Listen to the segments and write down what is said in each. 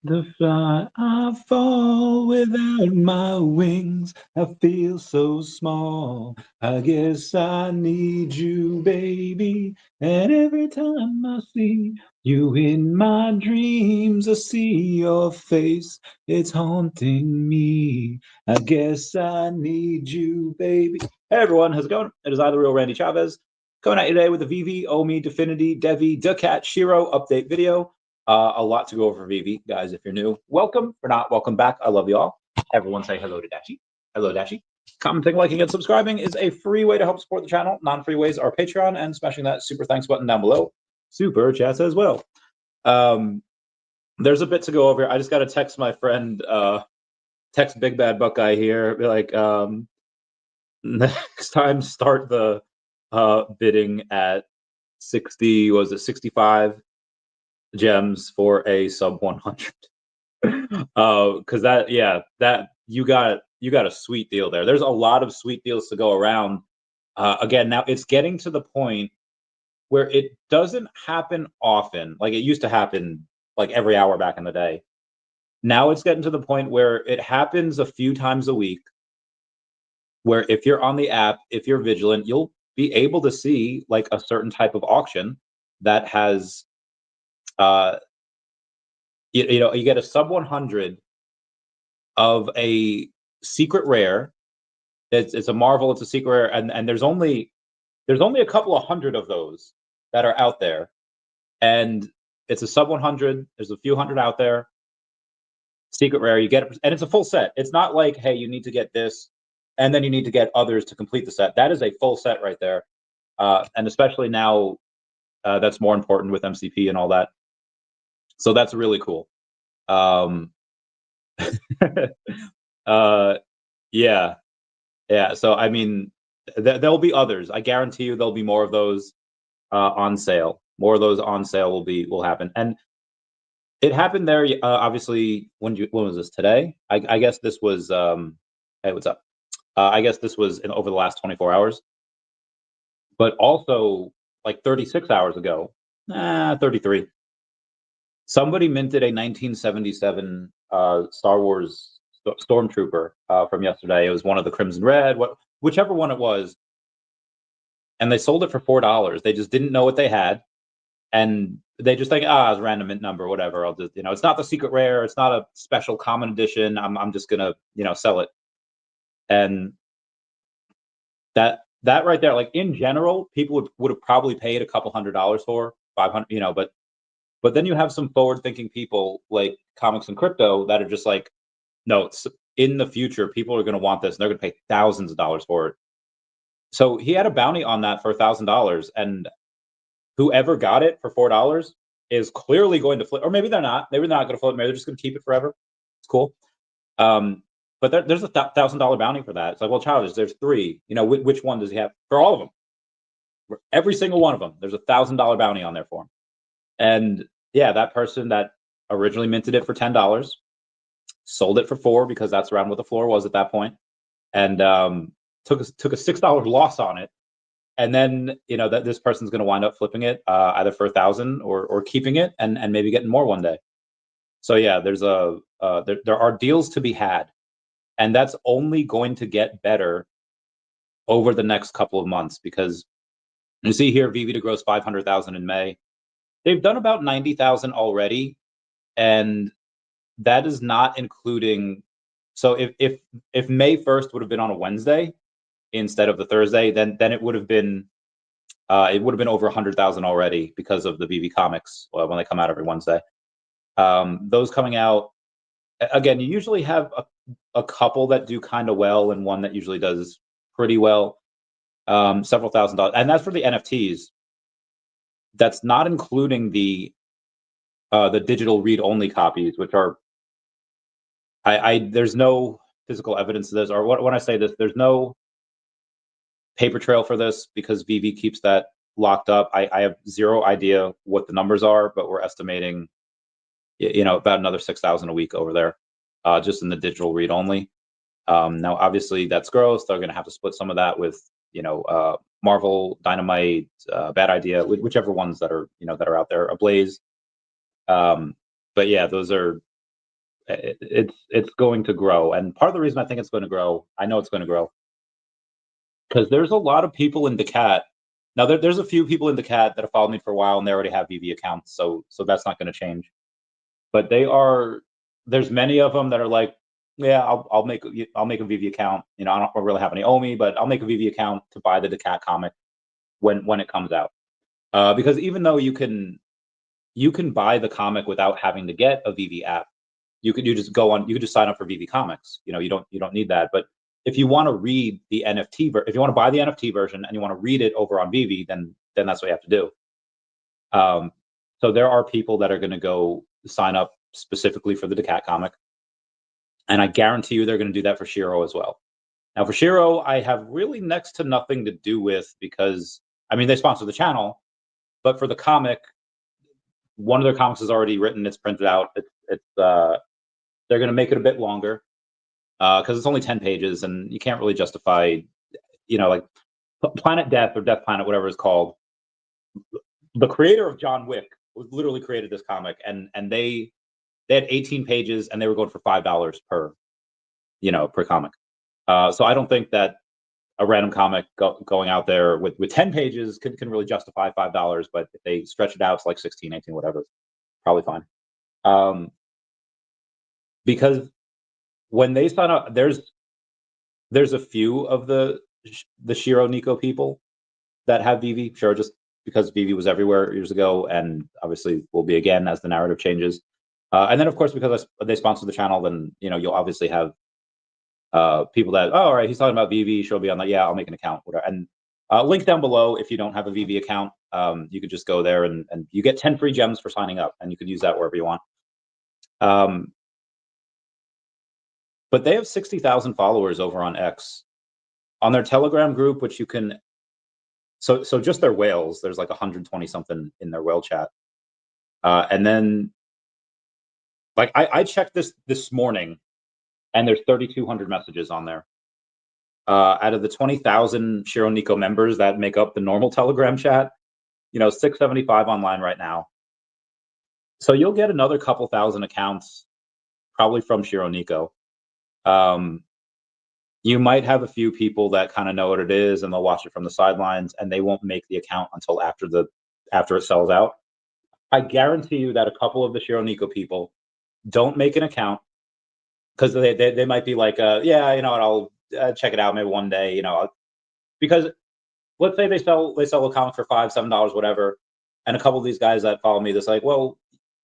The fly, I fall without my wings. I feel so small. I guess I need you, baby. And every time I see you in my dreams, I see your face. It's haunting me. I guess I need you, baby. Hey everyone, how's it going? It is I, the real Randy Chavez, coming at you today with a VeVe, OMI, DEFFINITY, DEVVE, daCAT, SHIRO update video. A lot to go over VeVe, guys. If you're new, welcome. If not, welcome back. I love you all. Everyone say hello to Dashi. Hello, Dashi. Commenting, liking, and subscribing is a free way to help support the channel. Non-free ways are Patreon and smashing that super thanks button down below. Super chats as well. There's a bit to go over here. I just got to text my friend, text Big Bad Buckeye here. Be like, next time start the bidding at 60, was it 65 gems for a sub 100? Because that you got a sweet deal there. There's a lot of sweet deals to go around. Again, now it's getting to the point where it doesn't happen often. Like it used to happen like every hour back in the day. Now it's getting to the point where it happens a few times a week, where if you're on the app, if you're vigilant, you'll be able to see like a certain type of auction that has you get a sub 100 of a secret rare. It's a Marvel, it's a secret rare, and there's only a couple of hundred of those that are out there, and it's a sub 100. There's a few hundred out there. Secret rare, you get it, and it's a full set. It's not like, hey, you need to get this, and then you need to get others to complete the set. That is a full set right there, and especially now, that's more important with MCP and all that. So that's really cool. Yeah. So I mean, there'll be others. I guarantee you, there'll be more of those on sale. More of those on sale will happen, and it happened there. Obviously, when was this? Today? I guess this was. Hey, what's up? I guess this was over the last 24 hours, but also like 36 hours ago, 33. Somebody minted a 1977 Star Wars Stormtrooper from yesterday. It was one of the Crimson Red, whichever one it was, and they sold it for $4. They just didn't know what they had, and they just think, it's a random mint number, whatever. I'll just, it's not the secret rare, it's not a special common edition. I'm just gonna, sell it. And that right there, like in general, people would have probably paid a couple $100 for 500, but then you have some forward-thinking people like Comics and Crypto that are just like, no, in the future, people are going to want this, and they're going to pay thousands of dollars for it. So he had a bounty on that for $1,000, and whoever got it for $4 is clearly going to flip, or maybe they're not. Maybe they're not going to flip. Maybe they're just going to keep it forever. It's cool. But there's a $1,000 bounty for that. It's like, well, Childish, there's 3. Which one does he have? For all of them, for every single one of them, there's a $1,000 bounty on there for him. And yeah, that person that originally minted it for $10 sold it for $4 because that's around what the floor was at that point, and took a $6 loss on it. And then that this person's going to wind up flipping it either for $1,000 or keeping it and maybe getting more one day. So yeah, there's there are deals to be had, and that's only going to get better over the next couple of months, because you see here VeVe to gross 500,000 in May. They've done about 90,000 already, and that is not including. So if May 1st would have been on a Wednesday instead of the Thursday, then it would have been over 100,000 already because of the VeVe comics when they come out every Wednesday. Those coming out, again, you usually have a couple that do kind of well and one that usually does pretty well, several $1,000s, and that's for the NFTs. That's not including the digital read-only copies, which are there's no physical evidence of this, or when I say this, there's no paper trail for this because VeVe keeps that locked up. I have zero idea what the numbers are, but we're estimating, about another 6,000 a week over there, just in the digital read-only. Now, obviously, that's gross. They're going to have to split some of that with, Marvel, Dynamite, Bad Idea, whichever ones that are, that are out there, Ablaze. But yeah, those are it's going to grow. And part of the reason I think it's going to grow, I know it's going to grow, because there's a lot of people in daCAT. Now there's a few people in daCAT that have followed me for a while, and they already have VeVe accounts, so that's not going to change. But there's many of them that are like, yeah, I'll make a VeVe account. You know, I don't really have any OMI, but I'll make a VeVe account to buy the daCAT comic when it comes out. Because even though you can buy the comic without having to get a VeVe app, you could just sign up for VeVe Comics. You know, you don't need that. But if you want to read the NFT, if you want to buy the NFT version and you want to read it over on VeVe, then that's what you have to do. So there are people that are going to go sign up specifically for the daCAT comic, and I guarantee you they're going to do that for Shirro as well. Now for Shirro, I have really next to nothing to do with, because I mean they sponsor the channel, but for the comic, one of their comics is already written, it's printed out. They're going to make it a bit longer because it's only 10 pages, and you can't really justify, you know, like Planet Death or Death Planet, whatever it's called. The creator of John Wick literally created this comic, and they had 18 pages, and they were going for $5 per comic. So I don't think that a random comic going out there with 10 pages can really justify $5, but if they stretch it out to like 16, 18, whatever, probably fine. Because when they sign up, there's a few of the Shiro Nico people that have VeVe. Sure, just because VeVe was everywhere years ago, and obviously will be again as the narrative changes. And then of course, because they sponsor the channel, then you'll obviously have people that, oh, all right, he's talking about VeVe, she'll be on that. Yeah, I'll make an account, whatever. And link down below, if you don't have a VeVe account, you could just go there and you get 10 free gems for signing up, and you could use that wherever you want. But they have 60,000 followers over on X. On their Telegram group, which you can, so just their whales, there's like 120 something in their whale chat. And then, like, I checked this morning, and there's 3,200 messages on there. Out of the 20,000 Shiro Nico members that make up the normal Telegram chat, 675 online right now. So you'll get another couple thousand accounts, probably from Shiro Nico. You might have a few people that kind of know what it is, and they'll watch it from the sidelines, and they won't make the account until after it sells out. I guarantee you that a couple of the Shiro Nico people don't make an account because they might be like, yeah, you know what, I'll check it out maybe one day, because let's say they sell a comic for $5, $7, whatever, and a couple of these guys that follow me, that's like, well,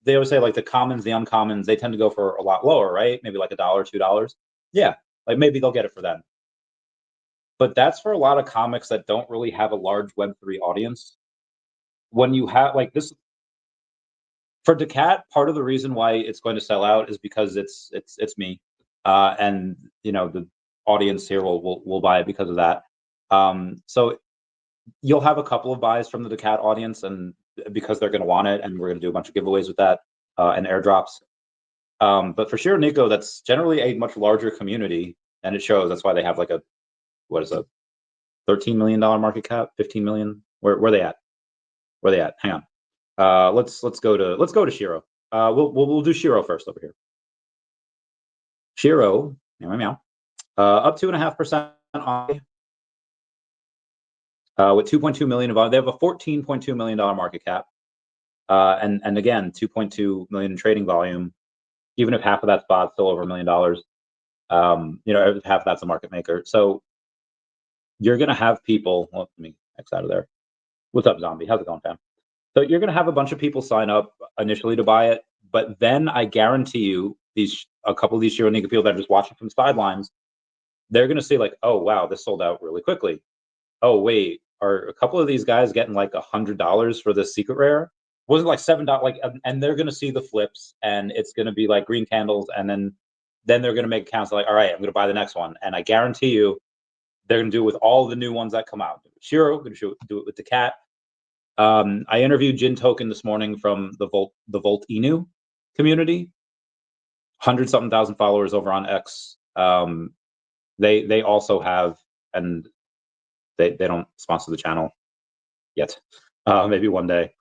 they always say like the commons, the uncommons, they tend to go for a lot lower, right? Maybe like $1, $2. Yeah, like maybe they'll get it for them. But that's for a lot of comics that don't really have a large Web3 audience. When you have like this, for daCAT, part of the reason why it's going to sell out is because it's me, and the audience here will buy it because of that. So you'll have a couple of buys from the daCAT audience, and because they're going to want it, and we're going to do a bunch of giveaways with that and airdrops. But for Shiro Nico, that's generally a much larger community, and it shows. That's why they have like a $13 million market cap, 15 million. Where are they at? Where are they at? Hang on. Let's go to Shiro. We'll do Shiro first over here. Shiro, meow, up 2.5% on, with 2.2 million of. They have a $14.2 million market cap, and again 2.2 million in trading volume. Even if half of that's bot, still over $1 million. Half of that's a market maker. So you're gonna have people. Well, let me X out of there. What's up, Zombie? How's it going, fam? So you're gonna have a bunch of people sign up initially to buy it, but then I guarantee you, a couple of these Shiro Nico people that are just watching from the sidelines, they're gonna see like, oh wow, this sold out really quickly. Oh wait, are a couple of these guys getting like $100 for this secret rare? Was it like $7? Like, and they're gonna see the flips, and it's gonna be like green candles, and then they're gonna make accounts like, all right, I'm gonna buy the next one, and I guarantee you, they're gonna do it with all the new ones that come out. Shiro, gonna do it with daCAT. I interviewed Jin Token this morning from the Volt Inu community, 100-something thousand followers over on X. They also have, and they don't sponsor the channel yet. Maybe one day.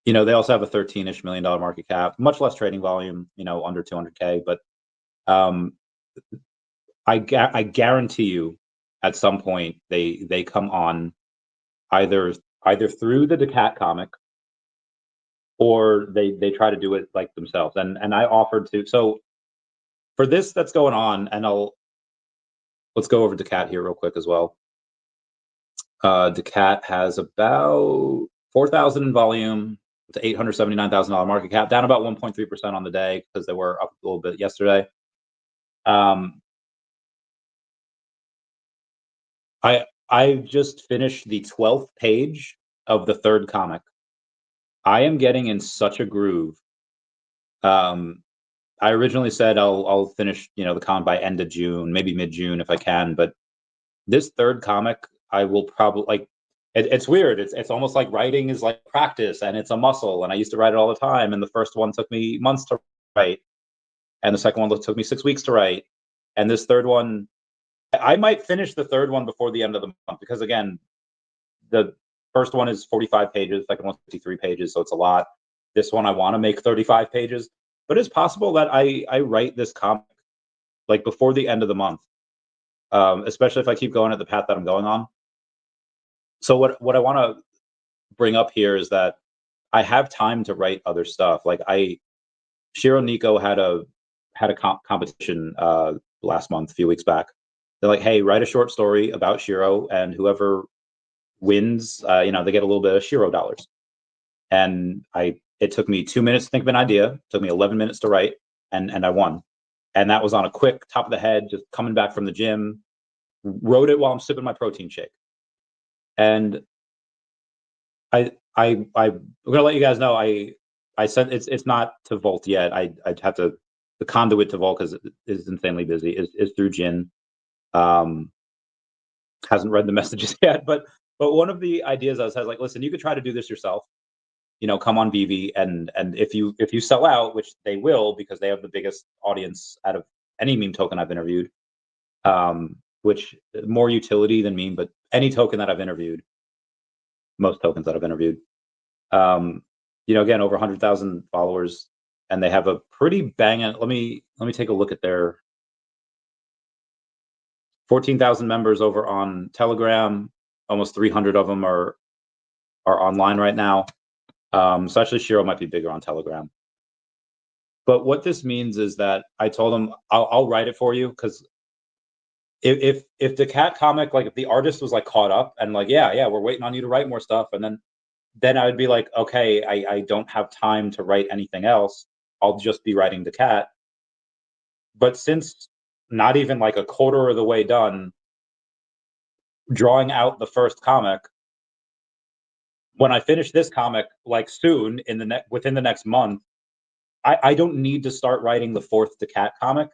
You know, they also have a $13-ish million market cap, much less trading volume, you know, under 200K. But I guarantee you, at some point they come on either through the daCAT comic, or they try to do it like themselves. And I offered to. So for this that's going on, and let's go over daCAT here real quick as well. daCAT has about 4,000 in volume to $879,000 market cap, down about 1.3% on the day because they were up a little bit yesterday. I just finished the 12th page of the third comic. I am getting in such a groove. I originally said I'll finish, you know, the comic by end of June, maybe mid-June if I can. But this third comic, I will probably like. It's weird. It's almost like writing is like practice, and it's a muscle. And I used to write it all the time. And the first one took me months to write, and the second one took me 6 weeks to write, and this third one, I might finish the third one before the end of the month, because again, the first one is 45 pages, second one's 53 pages, so it's a lot. This one I want to make 35 pages, but it's possible that I write this comic like before the end of the month, especially if I keep going at the path that I'm going on. So what I want to bring up here is that I have time to write other stuff. Like Shiro Nico had a competition last month, a few weeks back. They're like, hey, write a short story about Shiro, and whoever wins, you know, they get a little bit of Shiro dollars. And it took me 2 minutes to think of an idea. It took me 11 minutes to write, and I won. And that was on a quick top of the head, just coming back from the gym. Wrote it while I'm sipping my protein shake. And I'm gonna let you guys know I sent it's not to Volt yet. I'd have to, the conduit to Volt, because it is insanely busy, is through Jin. Hasn't read the messages yet, but one of the ideas I was like, listen, you could try to do this yourself. You know, come on VeVe, and if you sell out, which they will, because they have the biggest audience out of any meme token I've interviewed, which more utility than meme, but any token that I've interviewed, most tokens that I've interviewed, you know, again, over 100,000 followers, and they have a pretty banging. Let me take a look at their 14,000 members over on Telegram. Almost 300 of them are online right now. So actually, Shiro might be bigger on Telegram. But what this means is that I told them I'll write it for you, because if the cat comic, like if the artist was like caught up and like, yeah, we're waiting on you to write more stuff, and then I would be like, okay, I don't have time to write anything else. I'll just be writing the cat. But since not even like a quarter of the way done drawing out the first comic, when I finish this comic, like soon within the next month, I don't need to start writing the fourth daCAT comic.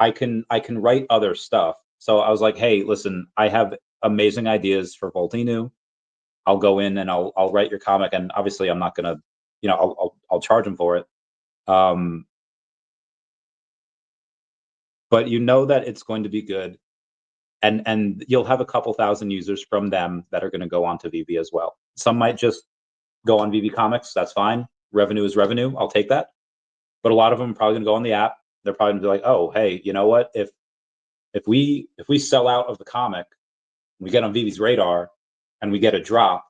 I can write other stuff. So I was like, hey, listen, I have amazing ideas for Volt Inu. I'll go in and I'll write your comic, and obviously I'm not gonna, you know, I'll charge them for it. But you know that it's going to be good, and you'll have a couple thousand users from them that are going to go on to VeVe as well. Some might just go on VeVe Comics. That's fine. Revenue is revenue. I'll take that. But a lot of them are probably going to go on the app. They're probably going to be like, oh, hey, you know what? If we sell out of the comic, we get on VeVe's radar, and we get a drop,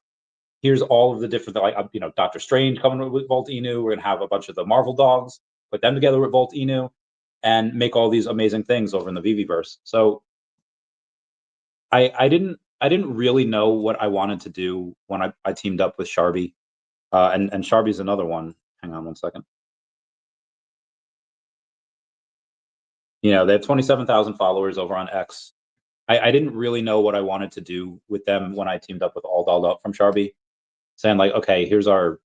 here's all of the different, like, you know, Doctor Strange coming with Volt Inu. We're going to have a bunch of the Marvel dogs, put them together with Volt Inu, and make all these amazing things over in the VeVeverse. So I didn't really know what I wanted to do when I teamed up with Sharby, and Sharby's another one. Hang on one second. You know, they have 27,000 followers over on X. I didn't really know what I wanted to do with them when I teamed up with All Dolled Up from Sharby, saying like, okay, here's our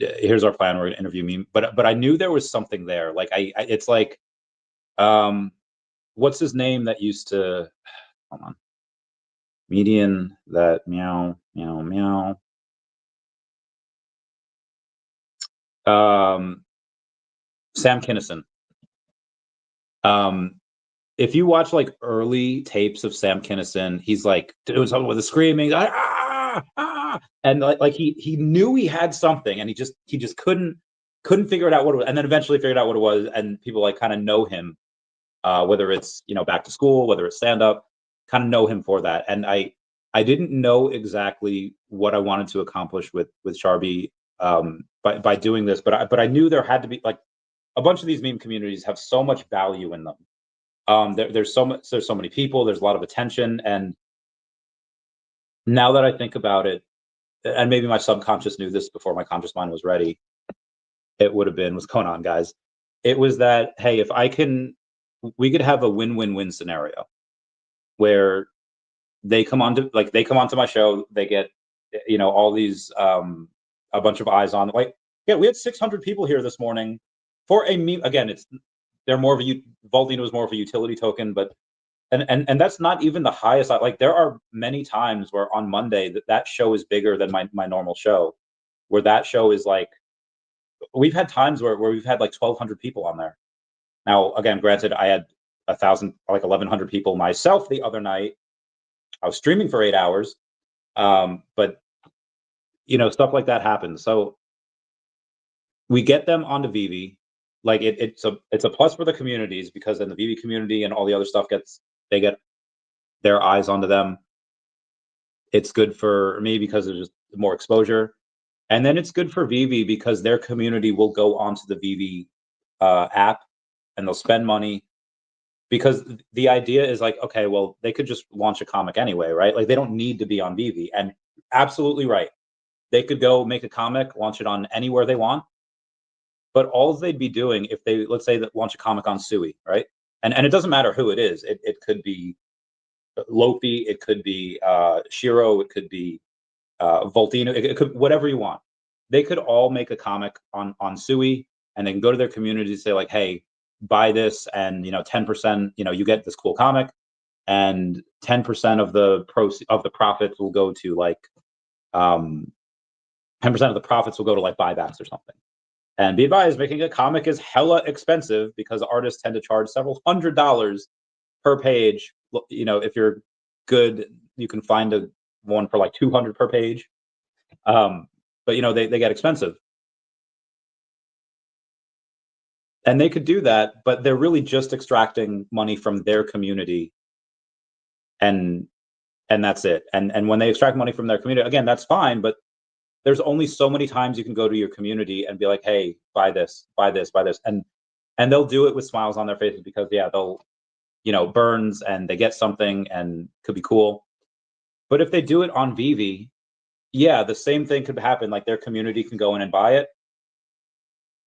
plan. We're gonna interview me, but I knew there was something there. Like it's like, what's his name that used to, hold on, median that meow. Sam Kinison. If you watch like early tapes of Sam Kinison, he's like doing something with the screaming, and like he knew he had something, and he just couldn't figure it out what it was, and then eventually figured out what it was, and people like kind of know him, whether it's back to school, whether it's stand up, kind of know him for that. And I didn't know exactly what I wanted to accomplish with Sharby by doing this, but I knew there had to be like a bunch of these meme communities have so much value in them. There's so many people, there's a lot of attention, and now that I think about it, and maybe my subconscious knew this before my conscious mind was ready, it would have been, what's going on, guys? It was that, hey, if we could have a win-win-win scenario where they come onto my show, they get all these a bunch of eyes on, like, yeah, we had 600 people here this morning for a meme. Again, they're more of a Voltino is more of a utility token, but and that's not even the highest. Like, there are many times where on Monday that show is bigger than my normal show, where that show is like, we've had times where we've had like 1,200 people on there. Now, again, granted, I had 1,100 people myself the other night. I was streaming for 8 hours, but stuff like that happens. So we get them onto VeVe. Like, it's a plus for the communities, because then the VeVe community and all the other stuff they get their eyes onto them. It's good for me because there's just more exposure, and then it's good for VeVe because their community will go onto the VeVe app, and they'll spend money, because the idea is like, okay, well, they could just launch a comic anyway, right? Like, they don't need to be on VeVe. And absolutely right, they could go make a comic, launch it on anywhere they want. But all they'd be doing, if they, let's say, that launch a comic on Sui, right? And it doesn't matter who it is. It could be Lofi, it could be Shiro, it could be Voltino, it could, whatever you want. They could all make a comic on Sui, and they can go to their community and say like, hey, buy this, and 10%, you get this cool comic, and 10% of the profits will go to like 10% of the profits will go to like buybacks or something. And be advised, making a comic is hella expensive because artists tend to charge several $100s per page. If you're good, you can find one for like 200 per page. But they get expensive. And they could do that, but they're really just extracting money from their community, and that's it. And when they extract money from their community, again, that's fine, but there's only so many times you can go to your community and be like, hey, buy this, buy this, buy this. And they'll do it with smiles on their faces because, yeah, they'll, burns, and they get something and could be cool. But if they do it on VeVe, yeah, the same thing could happen. Like, their community can go in and buy it.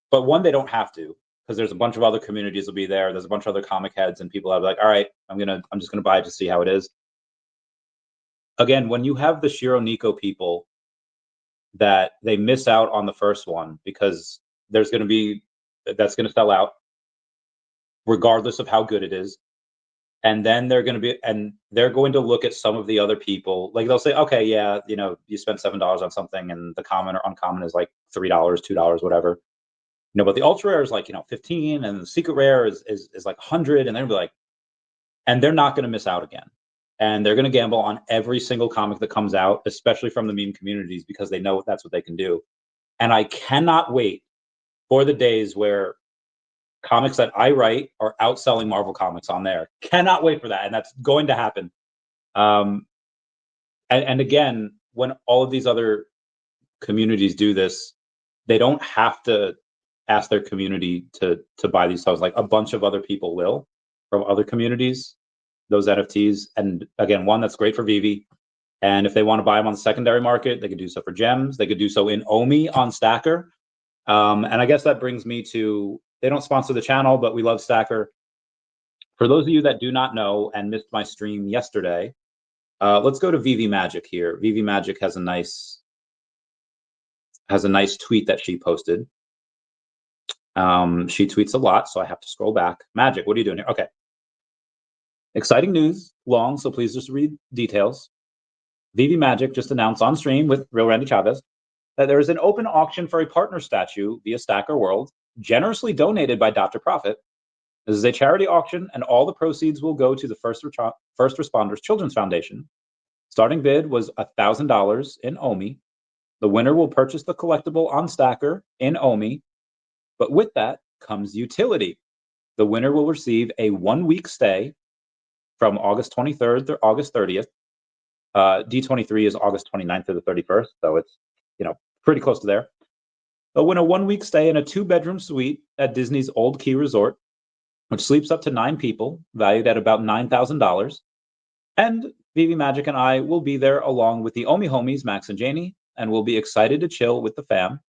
But one, they don't have to, because there's a bunch of other communities will be there. There's a bunch of other comic heads, and people are like, all right, I'm just gonna buy it to see how it is. Again, when you have the Shiro Nico people, that they miss out on the first one because that's going to sell out regardless of how good it is. And then they're going to look at some of the other people, like they'll say, okay, yeah, you spent $7 on something, and the common or uncommon is like $3, $2, whatever. But the ultra rare is like 15, and the secret rare is like 100, and they'll be like, and they're not going to miss out again. And they're going to gamble on every single comic that comes out, especially from the meme communities, because they know that's what they can do. And I cannot wait for the days where comics that I write are outselling Marvel comics on there. Cannot wait for that. And that's going to happen. And again, when all of these other communities do this, they don't have to ask their community to buy these subs. Like, a bunch of other people will, from other communities, those NFTs. And again, one, that's great for VeVe. And if they want to buy them on the secondary market, they could do so for gems. They could do so in OMI on Stacker. And I guess that brings me to, they don't sponsor the channel, but we love Stacker. For those of you that do not know and missed my stream yesterday, let's go to VeVe Magic here. VeVe Magic has a nice tweet that she posted. She tweets a lot, so I have to scroll back. Magic, what are you doing here? Okay. Exciting news, long, so please just read details. VeVe Magic just announced on stream with Real Randy Chavez that there is an open auction for a partner statue via Stacker World, generously donated by Dr. Profit. This is a charity auction, and all the proceeds will go to the First Responders Children's Foundation. Starting bid was $1,000 in OMI. The winner will purchase the collectible on Stacker in OMI, but with that comes utility. The winner will receive a 1-week stay from August 23rd to August 30th. D23 is August 29th to the 31st, so it's pretty close to there. They'll win a 1-week stay in a 2-bedroom suite at Disney's Old Key Resort, which sleeps up to 9 people, valued at about $9,000. And VeVe Magic and I will be there along with the OMI homies, Max and Janie, and we'll be excited to chill with the fam.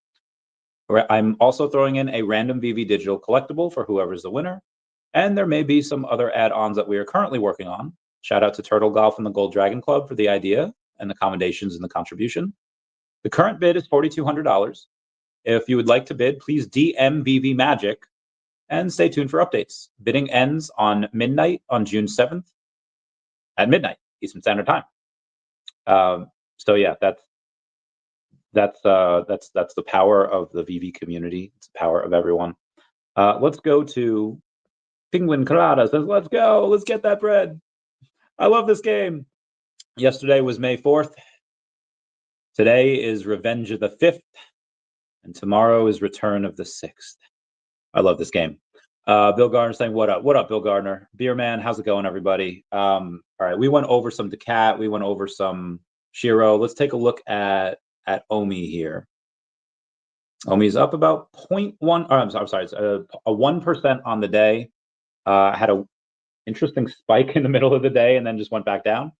I'm also throwing in a random VeVe digital collectible for whoever's the winner. And there may be some other add-ons that we are currently working on. Shout out to Turtle Golf and the Gold Dragon Club for the idea and the accommodations and the contribution. The current bid is $4,200. If you would like to bid, please DM VeVe Magic and stay tuned for updates. Bidding ends on midnight on June 7th at midnight Eastern Standard Time. So yeah, that's the power of the VeVe community. It's the power of everyone. Let's go to Penguin Carrada says, let's go. Let's get that bread. I love this game. Yesterday was May 4th. Today is Revenge of the 5th. And tomorrow is Return of the 6th. I love this game. Bill Gardner saying, what up? What up, Bill Gardner? Beer Man, how's it going, everybody? All right, we went over some daCAT. We went over some Shiro. Let's take a look at OMI here. OMI is up about 0.1. I'm sorry, it's a 1% on the day. Had a interesting spike in the middle of the day and then just went back down.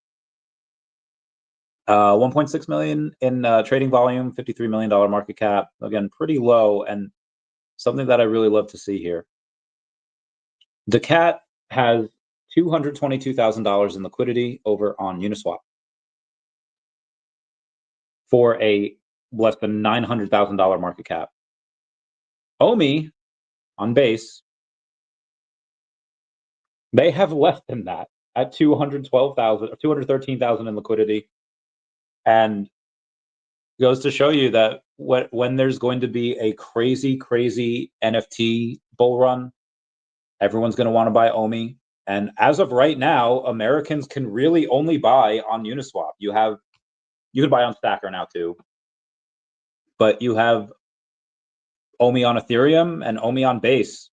1.6 million in trading volume, $53 million market cap. Again, pretty low, and something that I really love to see here. daCAT has $222,000 in liquidity over on Uniswap for a less than $900,000 market cap. OMI on base, they have less than that at 212,000 or 213,000 in liquidity, and goes to show you that when there's going to be a crazy NFT bull run, everyone's going to want to buy OMI. And as of right now, Americans can really only buy on Uniswap. You can buy on Stacker now too, but you have OMI on Ethereum and OMI on Base,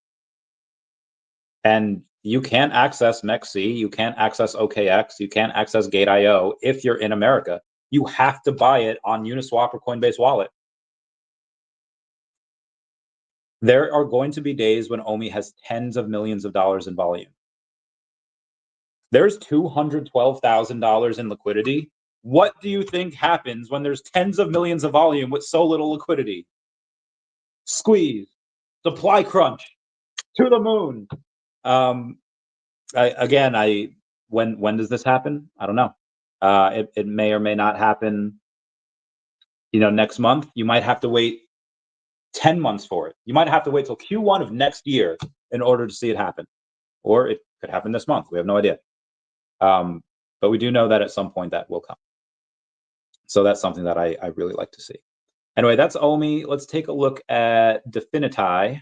and you can't access MEXC, you can't access OKX, you can't access Gate.io if you're in America. You have to buy it on Uniswap or Coinbase Wallet. There are going to be days when OMI has tens of millions of dollars in volume. There's $212,000 in liquidity. What do you think happens when there's tens of millions of volume with so little liquidity? Squeeze, supply crunch, to the moon. When does this happen? I don't know. It may or may not happen, next month. You might have to wait 10 months for it. You might have to wait till Q1 of next year in order to see it happen. Or it could happen this month. We have no idea. But we do know that at some point that will come. So that's something that I really like to see. Anyway, that's OMI. Let's take a look at Definity.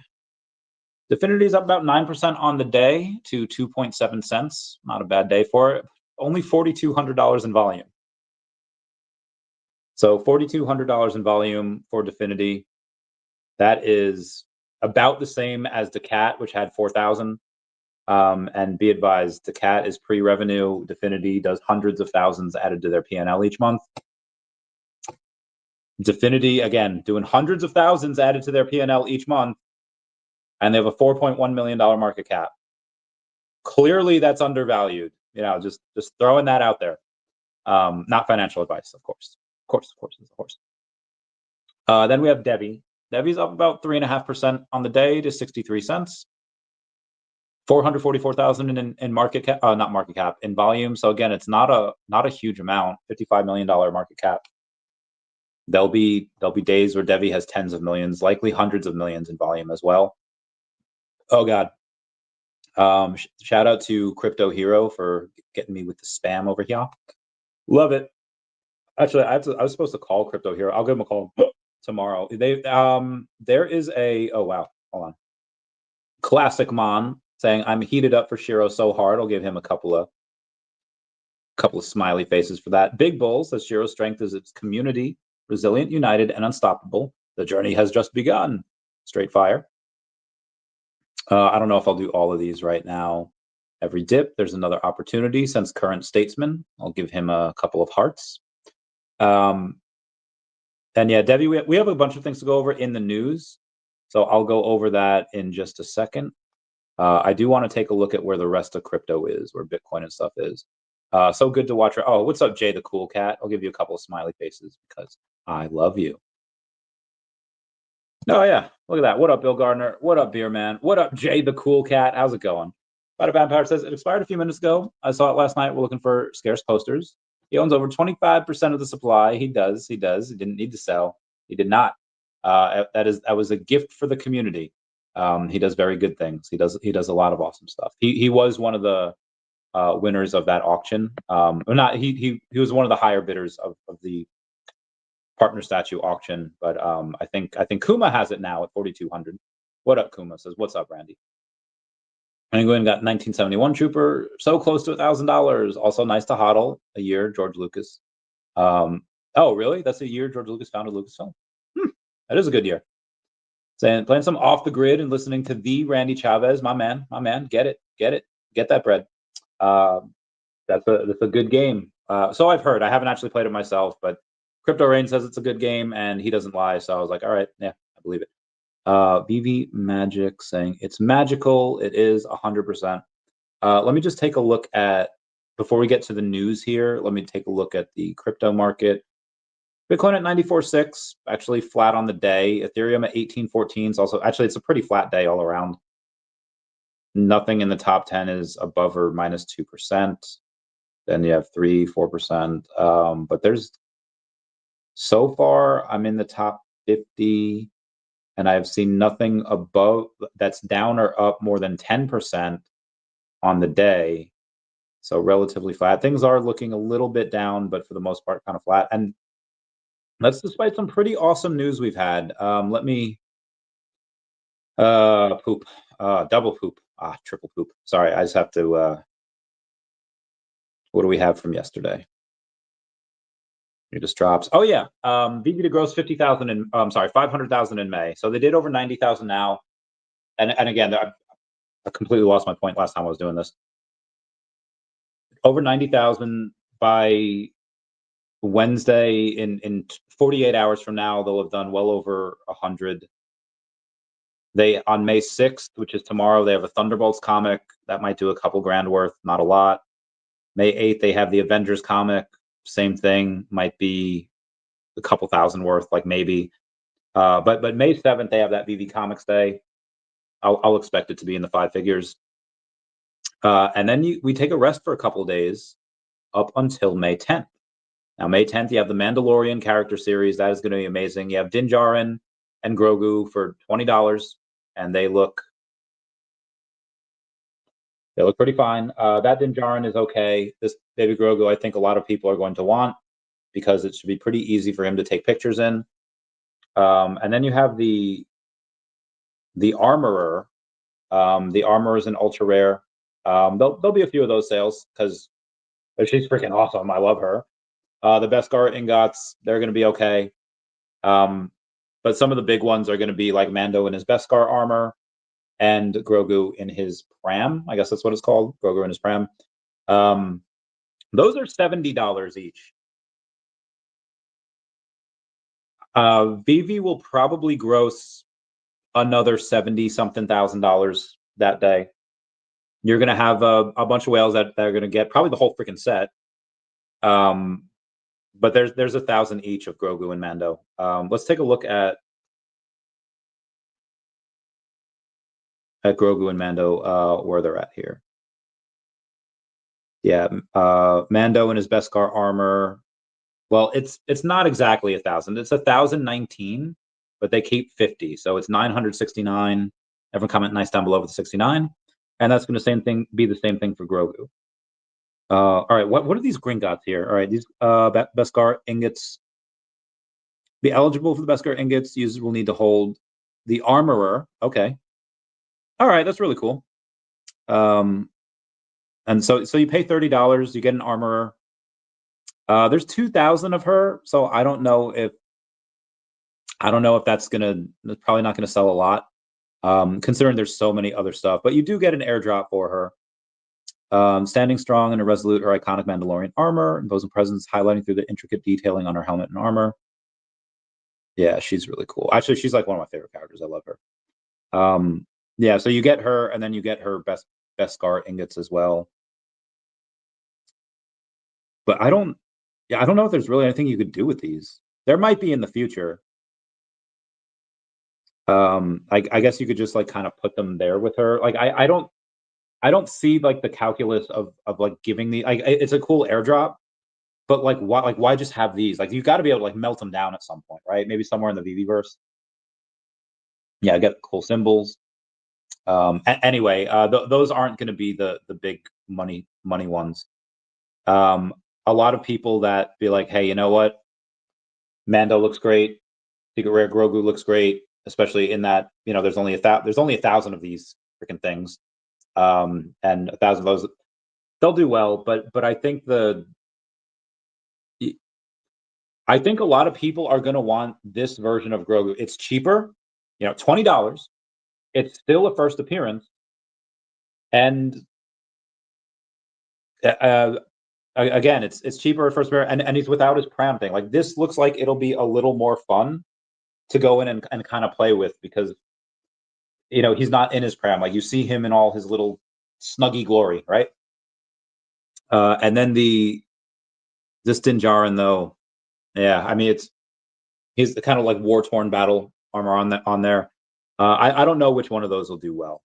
Definity is up about 9% on the day to 2.7 cents. Not a bad day for it. Only $4,200 in volume. So $4,200 in volume for Definity. That is about the same as daCAT, which had 4,000. And be advised, daCAT is pre-revenue. Definity does hundreds of thousands added to their P&L each month. Definity, again, doing hundreds of thousands added to their P&L each month, and they have a $4.1 million market cap. Clearly, that's undervalued. Just throwing that out there. Not financial advice, of course. Of course. Then we have DEVVE. DEVVE's up about 3.5% on the day to 63 cents. 444,000 in market cap, not market cap, in volume. So again, it's not a huge amount. $55 million market cap. There'll be days where DEVVE has tens of millions, likely hundreds of millions in volume as well. Oh God. Shout out to Crypto Hero for getting me with the spam over here. Love it. Actually, I was supposed to call Crypto Hero. I'll give him a call tomorrow. There is a, oh wow, hold on. Classic Mon saying, I'm heated up for Shiro so hard. I'll give him a couple of Couple of smiley faces for that. Big Bull says Shiro's strength is its community, resilient, united, and unstoppable. The journey has just begun. Straight fire. I don't know if I'll do all of these right now. Every dip, there's another opportunity. Since current statesman, I'll give him a couple of hearts. And yeah, DEVVE, we have a bunch of things to go over in the news. So I'll go over that in just a second. I do want to take a look at where the rest of crypto is, where Bitcoin and stuff is. So good to watch her. Oh, what's up, Jay the Cool Cat? I'll give you a couple of smiley faces because I love you. Oh, yeah. Look at that. What up, Bill Gardner? What up, Beer Man? What up, Jay the Cool Cat? How's it going? Bada Vampire says, it expired a few minutes ago. I saw it last night. We're looking for scarce posters. He owns over 25% of the supply. He does. He didn't need to sell. He did not. That was a gift for the community. He does very good things. He does a lot of awesome stuff. He was one of the winners of that auction. Or not. He was one of the higher bidders of the partner statue auction. But I think Kuma has it now at 4,200. What up, Kuma? Says, what's up, Randy? Penguin got 1971 Trooper, so close to $1,000. Also nice to hodl a year, George Lucas. Oh, really? That's a year George Lucas founded Lucasfilm. That is a good year. Saying playing some off the grid and listening to the Randy Chavez, my man, get it, get that bread. That's a good game. So I've heard. I haven't actually played it myself, but Crypto Rain says it's a good game, and he doesn't lie. So I was like, all right, yeah, I believe it. VeVe Magic saying it's magical. It is 100%. Let me just take a look at, before we get to the news here, let me take a look at the crypto market. Bitcoin at 94.6, actually flat on the day. Ethereum at 18.14 is also, actually, it's a pretty flat day all around. Nothing in the top 10 is above or minus 2%. Then you have 3-4%. But there's, so far, I'm in the top 50. And I've seen nothing above that's down or up more than 10% on the day. So relatively flat. Things are looking a little bit down, but for the most part, kind of flat. And that's despite some pretty awesome news we've had. Let me poop. Double poop. Triple poop. Sorry, I just have to what do we have from yesterday? It just drops. Oh yeah, VeVe to gross 50,000 in. I'm sorry, 500,000 in May. So they did over 90,000 now. And again, I completely lost my point last time I was doing this. Over 90,000 by Wednesday. In 48 hours from now, they'll have done well over 100. They on May 6th, which is tomorrow, they have a Thunderbolts comic that might do a couple grand worth, not a lot. May 8th, they have the Avengers comic. Same thing, might be a couple thousand worth, like maybe. But May 7th, they have that VeVe Comics Day. I'll expect it to be in the 5 figures. And then we take a rest for a couple of days up until May 10th. Now, May 10th, you have the Mandalorian character series. That is going to be amazing. You have Din Djarin and Grogu for $20, and they look pretty fine. That Din Djarin is okay. This Baby Grogu, I think a lot of people are going to want, because it should be pretty easy for him to take pictures in. And then you have the Armorer. The Armorer is an ultra rare. There'll be a few of those sales because she's freaking awesome. I love her. The Beskar ingots, they're going to be okay. But some of the big ones are going to be like Mando in his Beskar armor and Grogu in his pram. I guess that's what it's called. Grogu in his pram. Those are $70 each. VeVe will probably gross another $70-something thousand that day. You're going to have a bunch of whales that are going to get probably the whole freaking set. But there's 1,000 each of Grogu and Mando. Let's take a look at Grogu and Mando, where they're at here. Yeah, Mando in his Beskar armor. Well, it's not exactly 1,000. It's 1,019, but they keep 50, so it's 969. Everyone comment nice down below with 69, and that's going to be the same thing for Grogu. All right, what are these Gringotts here? All right, these Beskar ingots. Be eligible for the Beskar ingots, users will need to hold the Armorer. Okay. All right, that's really cool. And so you pay $30, you get an Armorer. There's 2,000 of her, so I don't know if that's probably not gonna sell a lot, considering there's so many other stuff. But you do get an airdrop for her. Standing strong in a resolute or iconic Mandalorian armor, imposing presence, highlighting through the intricate detailing on her helmet and armor. Yeah, she's really cool. Actually, she's like one of my favorite characters. I love her. Yeah, so you get her, and then you get her Beskar ingots as well. But I don't know if there's really anything you could do with these. There might be in the future. I guess you could just like kind of put them there with her. Like I don't see like the calculus of like giving the it's a cool airdrop, but like why just have these? Like you've got to be able to like melt them down at some point, right? Maybe somewhere in the VeVe verse. Yeah, get cool symbols. Anyway, those aren't going to be the big money ones. A lot of people that be like, hey, you know what? Mando looks great. Secret Rare Grogu looks great, especially in that there's only 1,000 of these freaking things, and 1,000 of those they'll do well. But I think I think a lot of people are going to want this version of Grogu. It's cheaper, $20. It's still a first appearance, and again, it's cheaper at first appearance, and he's without his pram thing. Like this looks like it'll be a little more fun to go in and kind of play with, because he's not in his pram. Like you see him in all his little snuggy glory, right? And then this Din Djarin though, yeah, I mean he's the kind of like war-torn battle armor on there. I don't know which one of those will do well,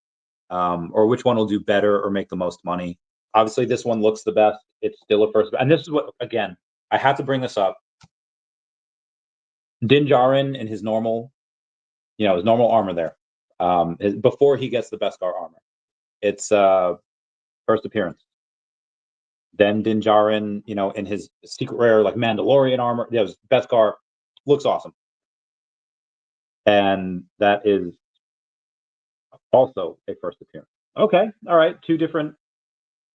or which one will do better or make the most money. Obviously, this one looks the best. It's still a first, and this is what, again, I had to bring this up. Din Djarin in his normal armor there, before he gets the Beskar armor, it's first appearance. Then Din Djarin, in his secret rare like Mandalorian armor, Beskar looks awesome, and that is also a first appearance. Okay, all right, two different.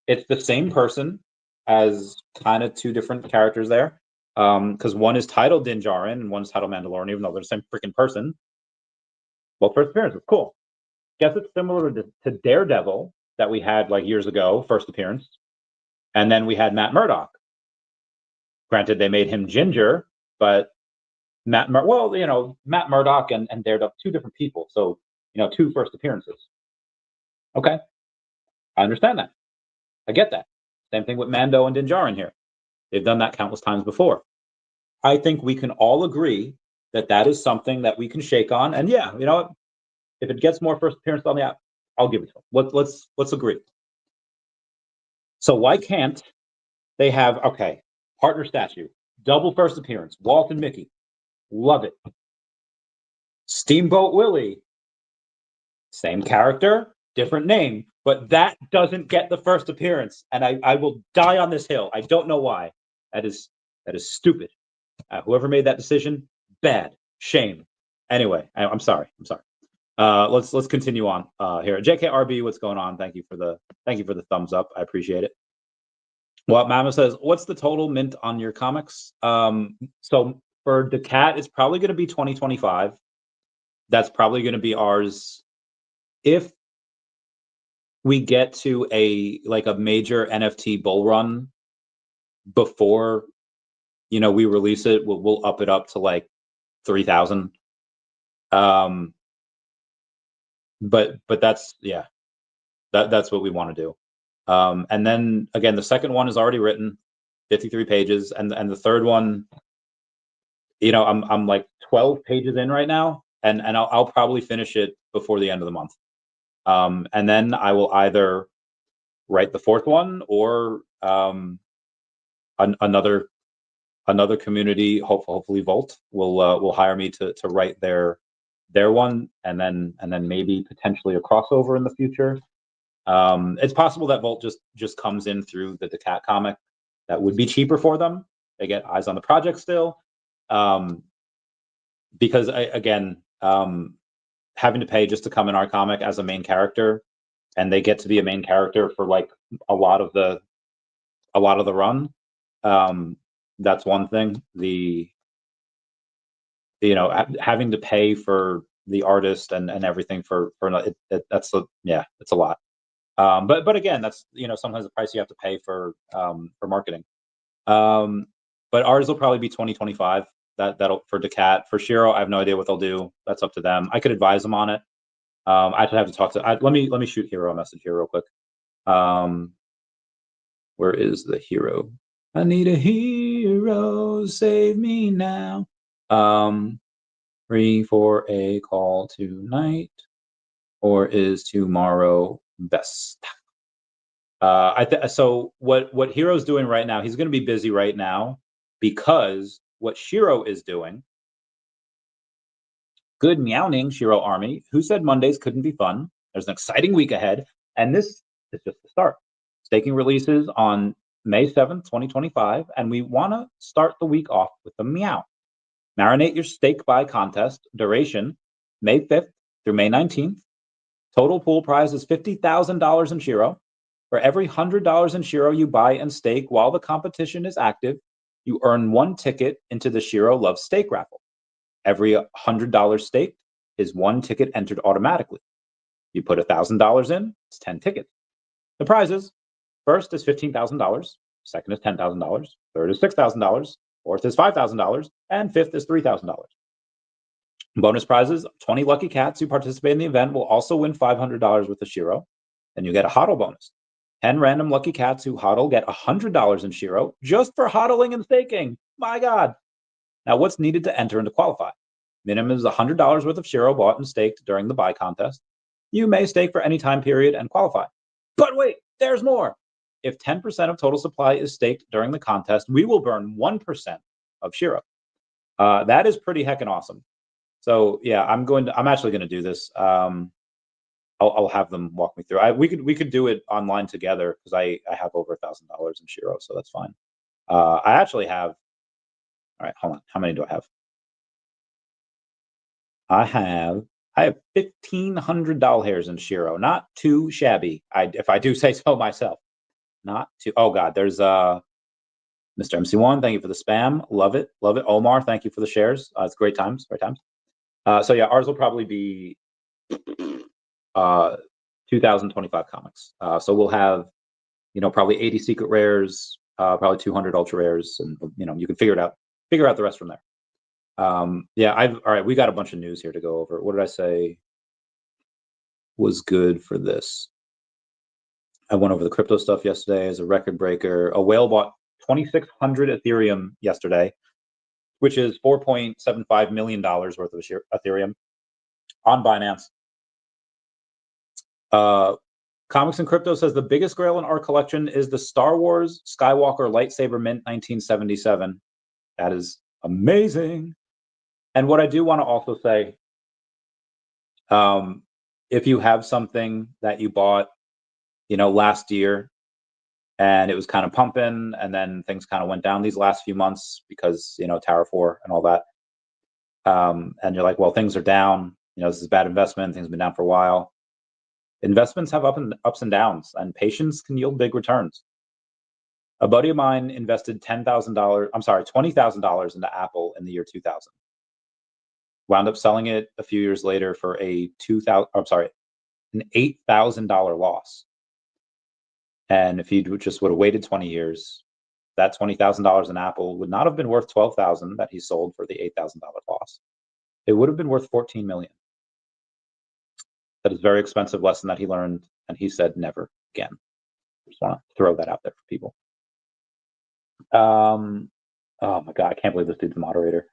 It's the same person as kind of two different characters there, because one is titled Din Djarin and one is titled Mandalorian, even though they're the same freaking person. Well, first appearance is cool. Guess it's similar to Daredevil that we had like years ago, first appearance, and then we had Matt Murdock. Granted, they made him ginger, but Matt Murdock and Daredevil, two different people, so two first appearances. Okay, I understand that. I get that. Same thing with Mando and Din Djarin here. They've done that countless times before. I think we can all agree that is something that we can shake on. And yeah, if it gets more first appearance on the app, I'll give it to them. Let's agree. So why can't they have partner statue, double first appearance, Walt and Mickey, love it. Steamboat Willie, same character, different name, but that doesn't get the first appearance, and I will die on this hill. I don't know why. That is stupid. Whoever made that decision, bad, shame. Anyway, I'm sorry. Let's continue on here. JKRB, what's going on? Thank you for the thumbs up. I appreciate it. Well, Mama says, what's the total mint on your comics? So for daCAT, it's probably going to be 2025. That's probably going to be ours. If we get to a major NFT bull run before, we release it, we'll up it up to like 3,000. But that's that's what we want to do. And then again, the second one is already written, 53 pages, and the third one, I'm like 12 pages in right now, and I'll probably finish it before the end of the month. And then I will either write the fourth one or another community, hopefully Volt will hire me to write their one, and then maybe potentially a crossover in the future. It's possible that Volt just comes in through the daCAT comic. That would be cheaper for them. They get eyes on the project still, because having to pay just to come in our comic as a main character, and they get to be a main character for like a lot of the run. That's one thing. Having to pay for the artist and everything for that's it's a lot. But again, that's sometimes the price you have to pay for marketing. But ours will probably be 2025. That'll for daCAT. For Shirro, I have no idea what they'll do. That's up to them. I could advise them on it. I'd have to talk to. Let me shoot Hero a message here real quick. Where is the hero? I need a hero, save me now. Free for a call tonight, or is tomorrow best? So what Hero's doing right now, he's going to be busy right now because what Shirro is doing. Good meowing, Shiro Army. Who said Mondays couldn't be fun? There's an exciting week ahead, and this is just the start. Staking releases on May 7th, 2025, and we want to start the week off with the meow. Marinate your stake buy contest. Duration, May 5th through May 19th. Total pool prize is $50,000 in Shiro. For every $100 in Shiro you buy and stake while the competition is active, you earn 1 ticket into the Shiro Love Stake raffle. Every $100 staked is 1 ticket entered automatically. You put $1,000 in, it's 10 tickets. The prizes: first is $15,000, second is $10,000, third is $6,000, fourth is $5,000, and fifth is $3,000. Bonus prizes: 20 lucky cats who participate in the event will also win $500 with the Shiro. Then you get a hodl bonus. 10 random lucky cats who hodl get $100 in Shiro just for hodling and staking. My God. Now, what's needed to enter and to qualify? Minimum is $100 worth of Shiro bought and staked during the buy contest. You may stake for any time period and qualify. But wait, there's more. If 10% of total supply is staked during the contest, we will burn 1% of Shiro. That is pretty heckin' awesome. So yeah, I'm actually gonna do this. I'll have them walk me through. We could do it online together because I have over $1,000 in Shiro, so that's fine. I actually have. All right, hold on. How many do I have? I have 1,500 doll hairs in Shiro. Not too shabby. If I do say so myself. Not too. Oh God, there's Mr. MC1. Thank you for the spam. Love it, love it. Omar, thank you for the shares. It's great times, great times. So yeah, ours will probably be 2025 comics. So we'll have probably 80 secret rares, probably 200 ultra rares, and you can figure out the rest from there. Yeah, all right, we got a bunch of news here to go over. What did I say was good for this? I went over the crypto stuff yesterday as a record breaker. A whale bought 2,600 Ethereum yesterday, which is $4.75 million worth of Ethereum on Binance. Comics and Crypto says the biggest grail in our collection is the Star Wars Skywalker lightsaber mint 1977. That is amazing. And what I do want to also say, if you have something that you bought, last year, and it was kind of pumping, and then things kind of went down these last few months because Tower 4 and all that, and you're like, well, things are down. This is a bad investment. Things have been down for a while. Investments have ups and downs, and patience can yield big returns. A buddy of mine invested $20,000 into Apple in the year 2000. Wound up selling it a few years later for an $8,000 loss. And if he just would have waited 20 years, that $20,000 in Apple would not have been worth $12,000 that he sold for the $8,000 loss. It would have been worth $14 million. That is a very expensive lesson that he learned, and he said never again. Just want to throw that out there for people. Oh my God, I can't believe this dude's a moderator.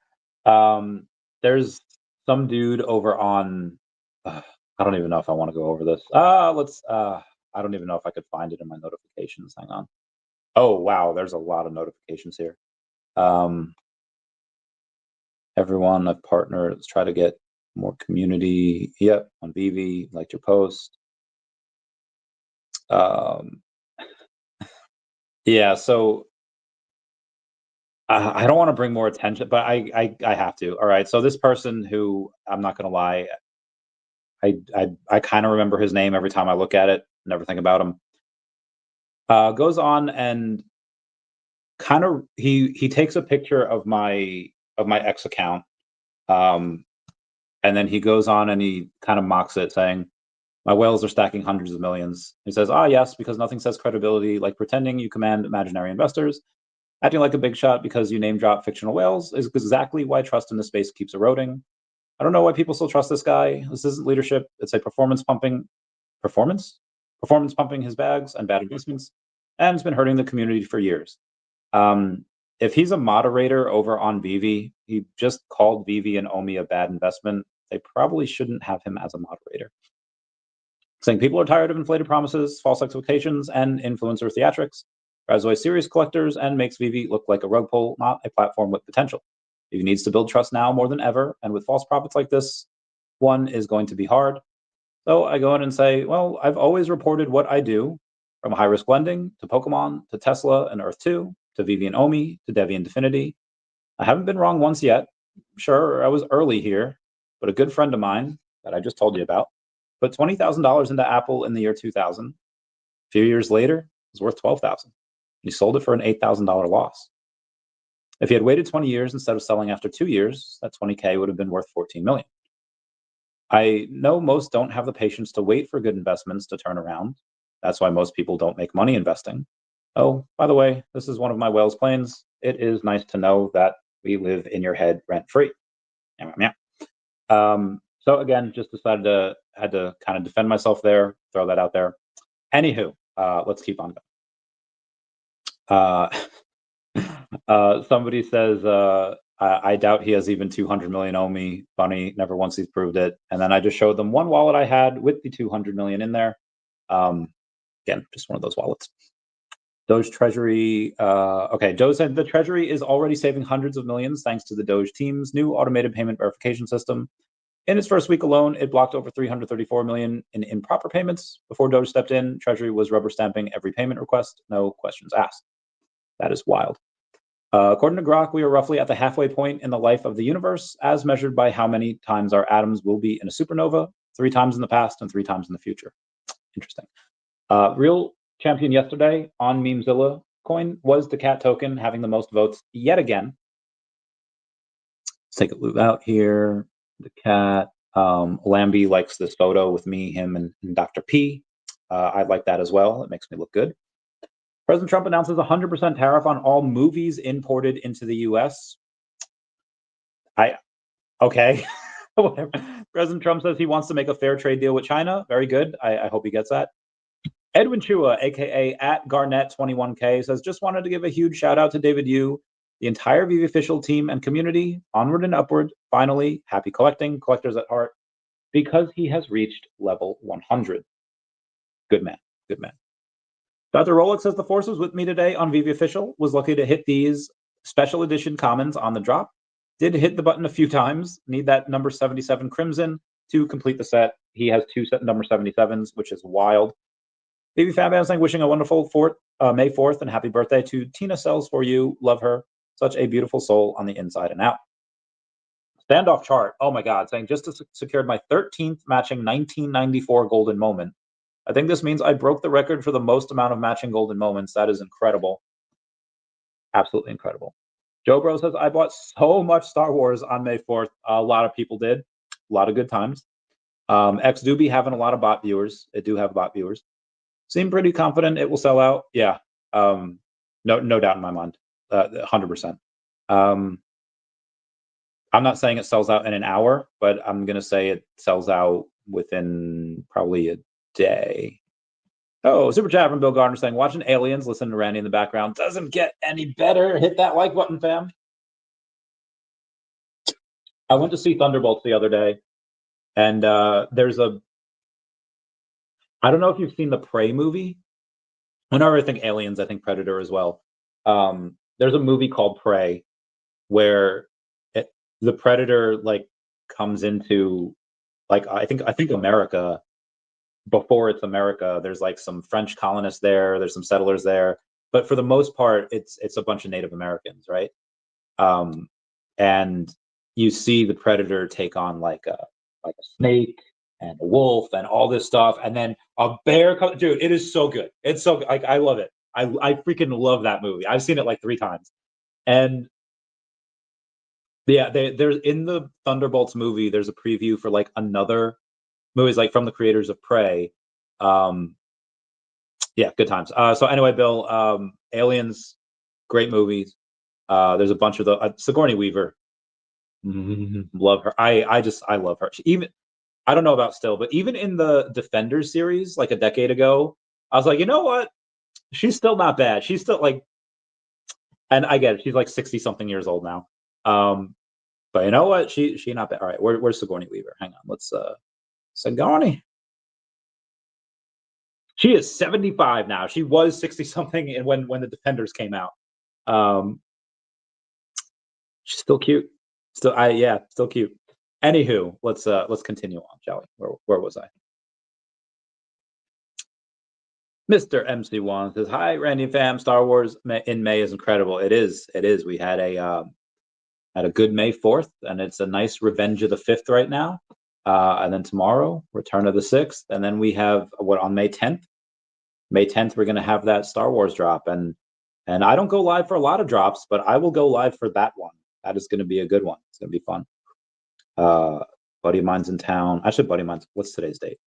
There's some dude over on. I don't even know if I want to go over this. I don't even know if I could find it in my notifications. Hang on. Oh wow, there's a lot of notifications here. Everyone, I've partnered. Let's try to get more community. Yep, on VeVe, liked your post. Yeah, so I don't want to bring more attention, but I have to. All right, so this person who, I'm not gonna lie, I kind of remember his name every time I look at it. Never think about him. Goes on and kind of he takes a picture of my X account, and then he goes on and he kind of mocks it, saying, "My whales are stacking hundreds of millions." He says, "Ah, yes, because nothing says credibility like pretending you command imaginary investors. Acting like a big shot because you name drop fictional whales is exactly why trust in the space keeps eroding. I don't know why people still trust this guy. This isn't leadership. It's a performance pumping his bags and bad investments, and it's been hurting the community for years." If he's a moderator over on VeVe, he just called VeVe and OMI a bad investment. They probably shouldn't have him as a moderator. Saying people are tired of inflated promises, false expectations, and influencer theatrics. Drives away serious collectors and makes VeVe look like a rug pull, not a platform with potential. VeVe needs to build trust now more than ever, and with false profits like this, one is going to be hard. So I go in and say, well, I've always reported what I do, from high-risk lending to Pokemon to Tesla and Earth 2 to VeVe and OMI to DEVVE and Definity. I haven't been wrong once yet. Sure, I was early here, but a good friend of mine that I just told you about put $20,000 into Apple in the year 2000. A few years later, it was worth $12,000. He sold it for an $8,000 loss. If he had waited 20 years instead of selling after 2 years, that 20K would have been worth 14 million. I know most don't have the patience to wait for good investments to turn around. That's why most people don't make money investing. Oh, by the way, this is one of my whales planes. It is nice to know that we live in your head rent free. So again, just had to kind of defend myself there, throw that out there. Anywho, let's keep on going. Somebody says, I doubt he has even 200 million OMI. Funny, never once he's proved it. And then I just showed them one wallet I had with the 200 million in there. Again, just one of those wallets. Doge Treasury. Okay, Doge said the Treasury is already saving hundreds of millions thanks to the Doge team's new automated payment verification system. In its first week alone, it blocked over 334 million in improper payments. Before Doge stepped in, Treasury was rubber stamping every payment request, no questions asked. That is wild. According to Grok, we are roughly at the halfway point in the life of the universe, as measured by how many times our atoms will be in a supernova, 3 times in the past and 3 times in the future. Interesting. Real champion yesterday on Memezilla coin was daCAT token, having the most votes yet again. Let's take a look out here. daCAT. Lambie likes this photo with me, him, and Dr. P. I like that as well. It makes me look good. President Trump announces a 100% tariff on all movies imported into the U.S. Okay. Whatever. President Trump says he wants to make a fair trade deal with China. Very good. I hope he gets that. Edwin Chua, aka @Garnett21K, says, just wanted to give a huge shout out to David Yu, the entire VeVe official team and community, onward and upward. Finally, happy collecting, collectors at heart, because he has reached level 100. Good man. Good man. Dr. Rolex says the force was with me today on VeVe official. Was lucky to hit these special edition commons on the drop. Did hit the button a few times. Need that number 77 Crimson to complete the set. He has 2 number 77s, which is wild. VeVe Fanbam saying, wishing a wonderful May 4th and happy birthday to Tina Sells for you. Love her. Such a beautiful soul on the inside and out. Standoff chart. Oh my God. Saying, just secured my 13th matching 1994 golden moment. I think this means I broke the record for the most amount of matching golden moments. That is incredible. Absolutely incredible. Joe Bro says, I bought so much Star Wars on May 4th. A lot of people did. A lot of good times. X do be having a lot of bot viewers. It do have bot viewers. Seem pretty confident it will sell out. Yeah. No doubt in my mind. 100%. I'm not saying it sells out in an hour, but I'm going to say it sells out within probably a day. Oh, super chat from Bill Gardner saying, watching aliens, listen to Randy in the background. Doesn't get any better. Hit that like button, fam. I went to see Thunderbolts the other day, and there's a, I don't know if you've seen the Prey movie. Whenever I think aliens, I think Predator as well. There's a movie called Prey where the Predator like comes into like I think America. Before it's America, there's like some French colonists there, there's some settlers there, but for the most part, it's a bunch of Native Americans, right? And you see the Predator take on like a snake and a wolf and all this stuff, and then a bear comes. Dude, it is so good. It's so like I love it. I freaking love that movie. I've seen it like 3 times. And yeah, there's in the Thunderbolts movie, there's a preview for like another movies like from the creators of Prey. Yeah, good times. So anyway, Bill, Aliens, great movies. There's a bunch of the Sigourney Weaver. Love her. I love her. Even I don't know about still, but even in the Defenders series, like a decade ago, I was like, you know what? She's still not bad. She's still like, and I get it. She's like 60 something years old now. But you know what? She not bad. All right, where's Sigourney Weaver? Hang on. Let's Sigourney. She is 75 now. She was 60 something when the Defenders came out. She's still cute. Still cute. Anywho, let's continue on, shall we? Where was I? Mr. MC1 says, "Hi, Randy and fam. Star Wars in May is incredible. It is. We had a good May 4th, and it's a nice Revenge of the 5th right now. And then tomorrow, Return of the 6th, and then we have on May 10th. May 10th, we're going to have that Star Wars drop, and I don't go live for a lot of drops, but I will go live for that one. That is going to be a good one. It's going to be fun. Buddy of mine's in town. Actually, buddy of mine's. What's today's date?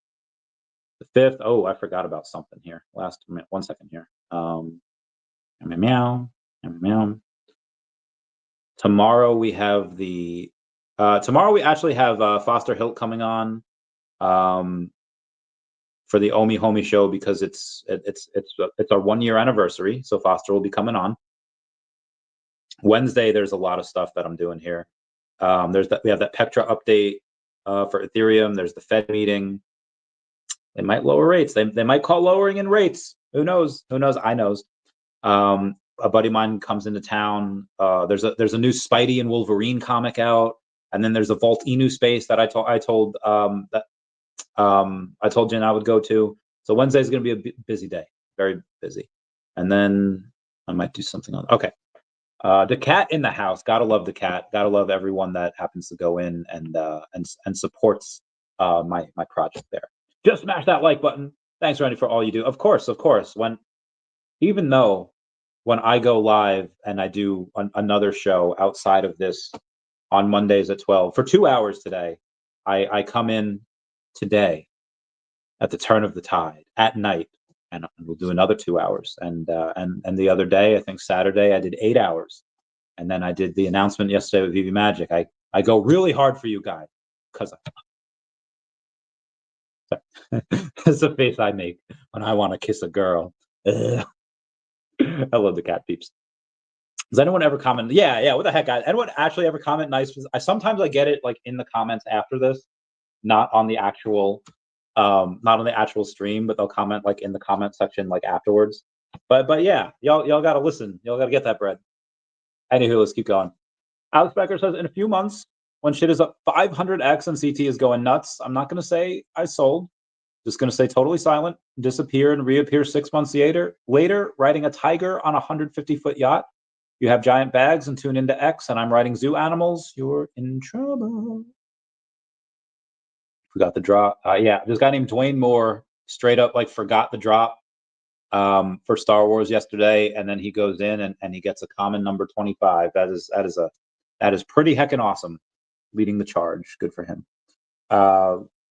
The 5th. Oh, I forgot about something here. Last minute. 1 second here. Meow. Tomorrow we have the. Tomorrow we actually have Foster Hilt coming on. For the Omi Homie show because it's our 1 year anniversary. So Foster will be coming on. Wednesday, there's a lot of stuff that I'm doing here. We have that Pectra update for Ethereum. There's the Fed meeting. They might lower rates. They might call lowering in rates. Who knows? I knows. A buddy of mine comes into town. There's a new Spidey and Wolverine comic out, and then there's a Vault Inu space that I told Jen I would go to. So Wednesday is going to be a busy day, very busy, and then I might do something on. Okay. daCAT in the house. Gotta love daCAT. Gotta love everyone that happens to go in and supports my project there. Just smash that like button. Thanks, Randy, for all you do. Of course. Even though when I go live and I do another show outside of this on Mondays at 12 for 2 hours today, I come in today at the turn of the tide at night, and we'll do another 2 hours. And the other day, I think Saturday, I did 8 hours, and then I did the announcement yesterday with VeVe Magic. I go really hard for you guys because that's the face I make when I want to kiss a girl. I love daCAT peeps. Does anyone ever comment? Yeah. What the heck, guys? Anyone actually ever comment nice? Sometimes I get it like in the comments after this, not on the actual stream, but they'll comment like in the comment section like afterwards. But yeah, y'all gotta listen. Y'all gotta get that bread. Anywho, let's keep going. Alex Becker says, in a few months, when shit is up 500x and CT is going nuts, I'm not gonna say I sold. Just gonna say totally silent, disappear and reappear 6 months later, riding a tiger on a 150-foot yacht. You have giant bags and tune into X, and I'm riding zoo animals. You're in trouble. Forgot the drop. Yeah, this guy named Dwayne Moore straight up like forgot the drop for Star Wars yesterday, and then he goes in and he gets a common number 25. That is pretty heckin' awesome. Leading the charge. Good for him.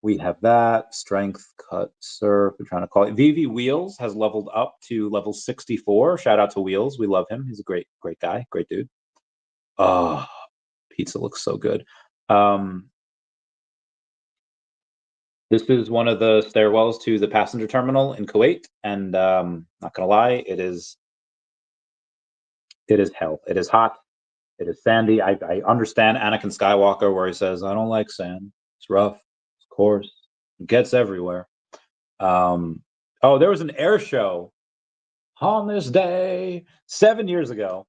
We have that strength cut surf. We're trying to call it. VeVe Wheels has leveled up to level 64. Shout out to Wheels. We love him. He's a great guy. Great dude. Oh, pizza looks so good. This is one of the stairwells to the passenger terminal in Kuwait, and not gonna lie, it is hell. It is hot. It is sandy. I understand Anakin Skywalker where he says, "I don't like sand. It's rough. It's coarse. It gets everywhere." Oh, there was an air show on this day 7 years ago,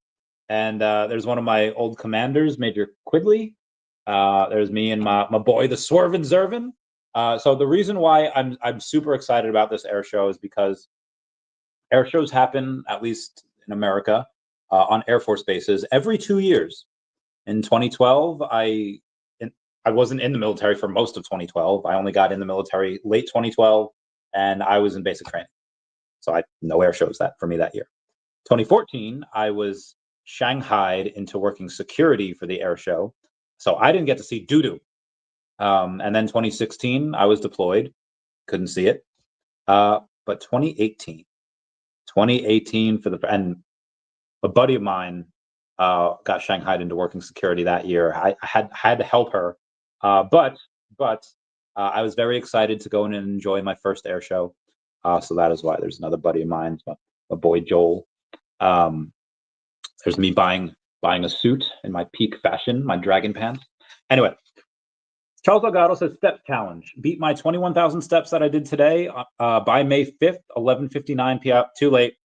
and there's one of my old commanders, Major Quigley. There's me and my boy, the Swervin' Zervin. So the reason why I'm super excited about this air show is because air shows happen, at least in America, on Air Force bases every 2 years. In 2012, I wasn't in the military for most of 2012. I only got in the military late 2012, and I was in basic training. So no air shows for me that year. 2014, I was shanghaied into working security for the air show, so I didn't get to see doo-doo. And then 2016, I was deployed, couldn't see it. But 2018 and a buddy of mine got shanghaied into working security that year. I had to help her, but I was very excited to go in and enjoy my first air show. So that is why there's another buddy of mine, my boy Joel. There's me buying a suit in my peak fashion, my dragon pants. Anyway, Charles Delgado says step challenge. Beat my 21,000 steps that I did today by May 5th, 11:59 p.m. Too late.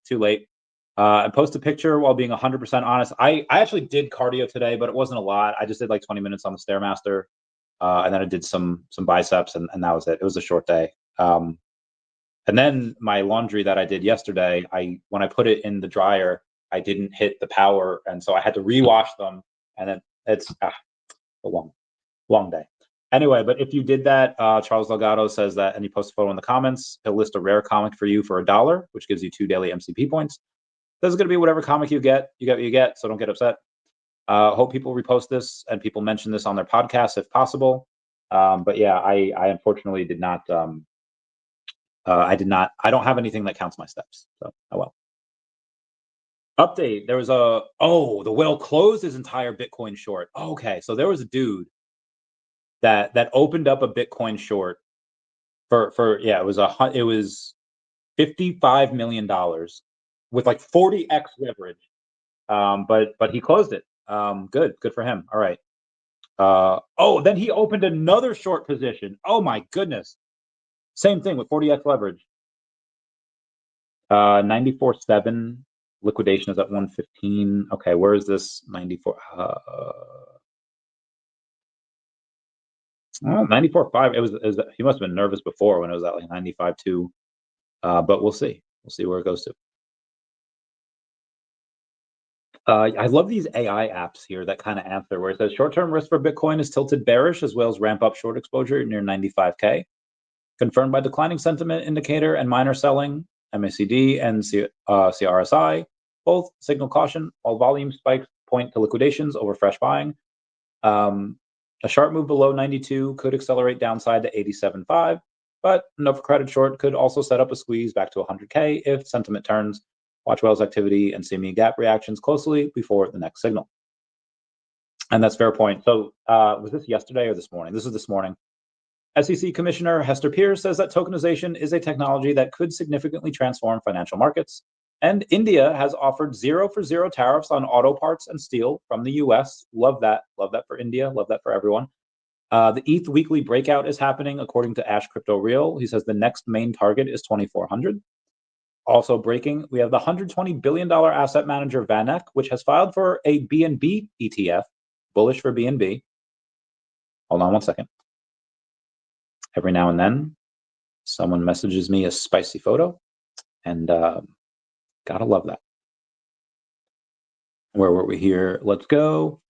And post a picture while being 100% honest. I actually did cardio today, but it wasn't a lot. I just did like 20 minutes on the Stairmaster, and then I did some biceps, and that was it. It was a short day. And then my laundry that I did yesterday, when I put it in the dryer, I didn't hit the power, and so I had to rewash them. And then it's a long day. Anyway, but if you did that, Charles Delgado says that, and he posts a photo in the comments, he'll list a rare comic for you for $1, which gives you 2 daily MCP points. This is going to be whatever comic you get. You get what you get, so don't get upset. Hope people repost this and people mention this on their podcasts if possible. But yeah, I unfortunately did not. I don't have anything that counts my steps. So oh well. Update. There was the whale closed his entire Bitcoin short. Okay, so there was a dude that opened up a Bitcoin short for it was $55 million with like 40x leverage. But he closed it. Good for him. All right. Then he opened another short position. Oh my goodness. Same thing with 40x leverage. 94.7 liquidation is at 115. Okay, where is this 94? 94.5. It was he must have been nervous before when it was at like 95.2. But we'll see. We'll see where it goes to. I love these AI apps here that kind of answer where it says short-term risk for Bitcoin is tilted bearish as well as ramp up short exposure near 95K. Confirmed by declining sentiment indicator and minor selling, MACD and CRSI, both signal caution, while volume spikes point to liquidations over fresh buying. A sharp move below 92 could accelerate downside to 87.5, but an overcrowded short could also set up a squeeze back to 100K if sentiment turns. Watch whales activity and CME gap reactions closely before the next signal. And that's fair point. So was this yesterday or this morning? This is this morning. SEC Commissioner Hester Pierce says that tokenization is a technology that could significantly transform financial markets. And India has offered 0 for 0 tariffs on auto parts and steel from the US. Love that. Love that for India. Love that for everyone. The ETH weekly breakout is happening according to Ash Crypto Real. He says the next main target is 2,400. Also breaking, we have the $120 billion asset manager VanEck, which has filed for a BNB ETF, bullish for BNB. Hold on one second. Every now and then, someone messages me a spicy photo, and gotta love that. Where were we here? Let's go.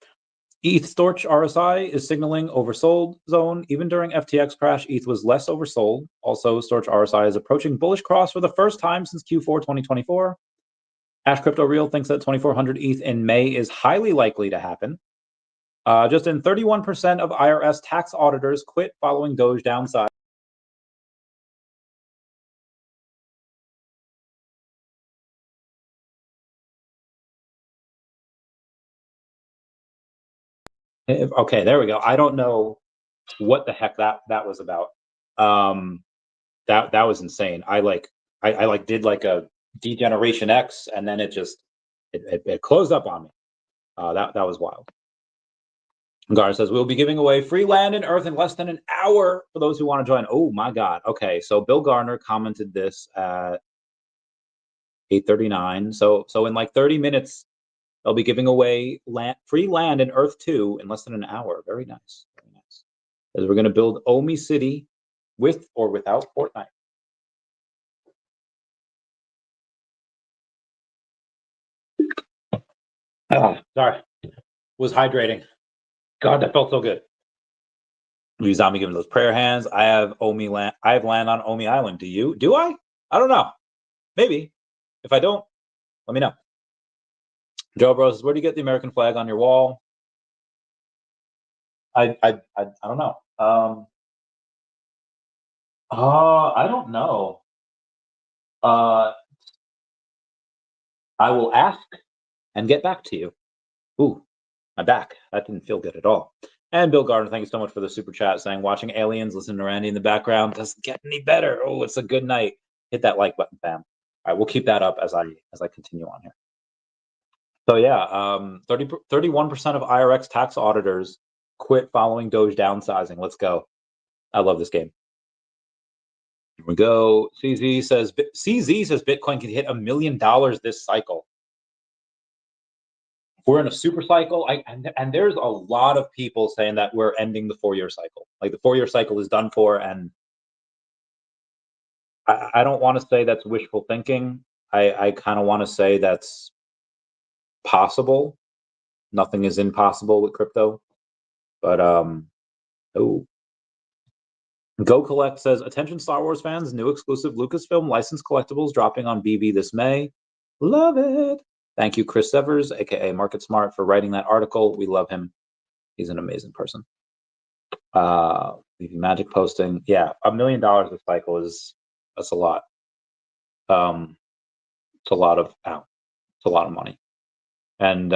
ETH Storch RSI is signaling oversold zone. Even during FTX crash, ETH was less oversold. Also, Storch RSI is approaching bullish cross for the first time since Q4 2024. Ash Crypto Real thinks that 2,400 ETH in May is highly likely to happen. Just in 31% of IRS tax auditors quit following Doge downside. Okay, there we go. I don't know what the heck that was about. That was insane. I did like a Degeneration X, and then it just it closed up on me. That was wild. Gar says we'll be giving away free land and earth in less than an hour for those who want to join. Oh my God. Okay, so Bill Garner commented this at 8:39. So in like 30 minutes, they'll be giving away free land and earth 2 in less than an hour. Very nice. Very nice. As we're going to build OMI City with or without Fortnite. Sorry. Was hydrating. God, that felt so good. Zombie giving those prayer hands. I have land. I have land on OMI Island. Do you? Do I? I don't know. Maybe. If I don't, let me know. Joe Bros, where do you get the American flag on your wall? I don't know. I don't know. I will ask and get back to you. Ooh, my back. That didn't feel good at all. And Bill Gardner, thank you so much for the super chat saying watching Aliens, listening to Randy in the background doesn't get any better. Oh, it's a good night. Hit that like button, fam. All right, we'll keep that up as I continue on here. So yeah, 31% of IRX tax auditors quit following Doge downsizing. Let's go. I love this game. Here we go. CZ says Bitcoin could hit $1 million this cycle. We're in a super cycle, and there's a lot of people saying that we're ending the 4-year cycle. Like the 4-year cycle is done for, and I don't want to say that's wishful thinking. I kind of want to say that's possible. Nothing is impossible with crypto, but Go Collect says, attention Star Wars fans, new exclusive Lucasfilm licensed collectibles dropping on VeVe this May. Love it. Thank you, Chris Severs, aka Market Smart, for writing that article. We love him. He's an amazing person. VeVe Magic posting. Yeah, $1 million a cycle that's a lot. It's a lot of money. And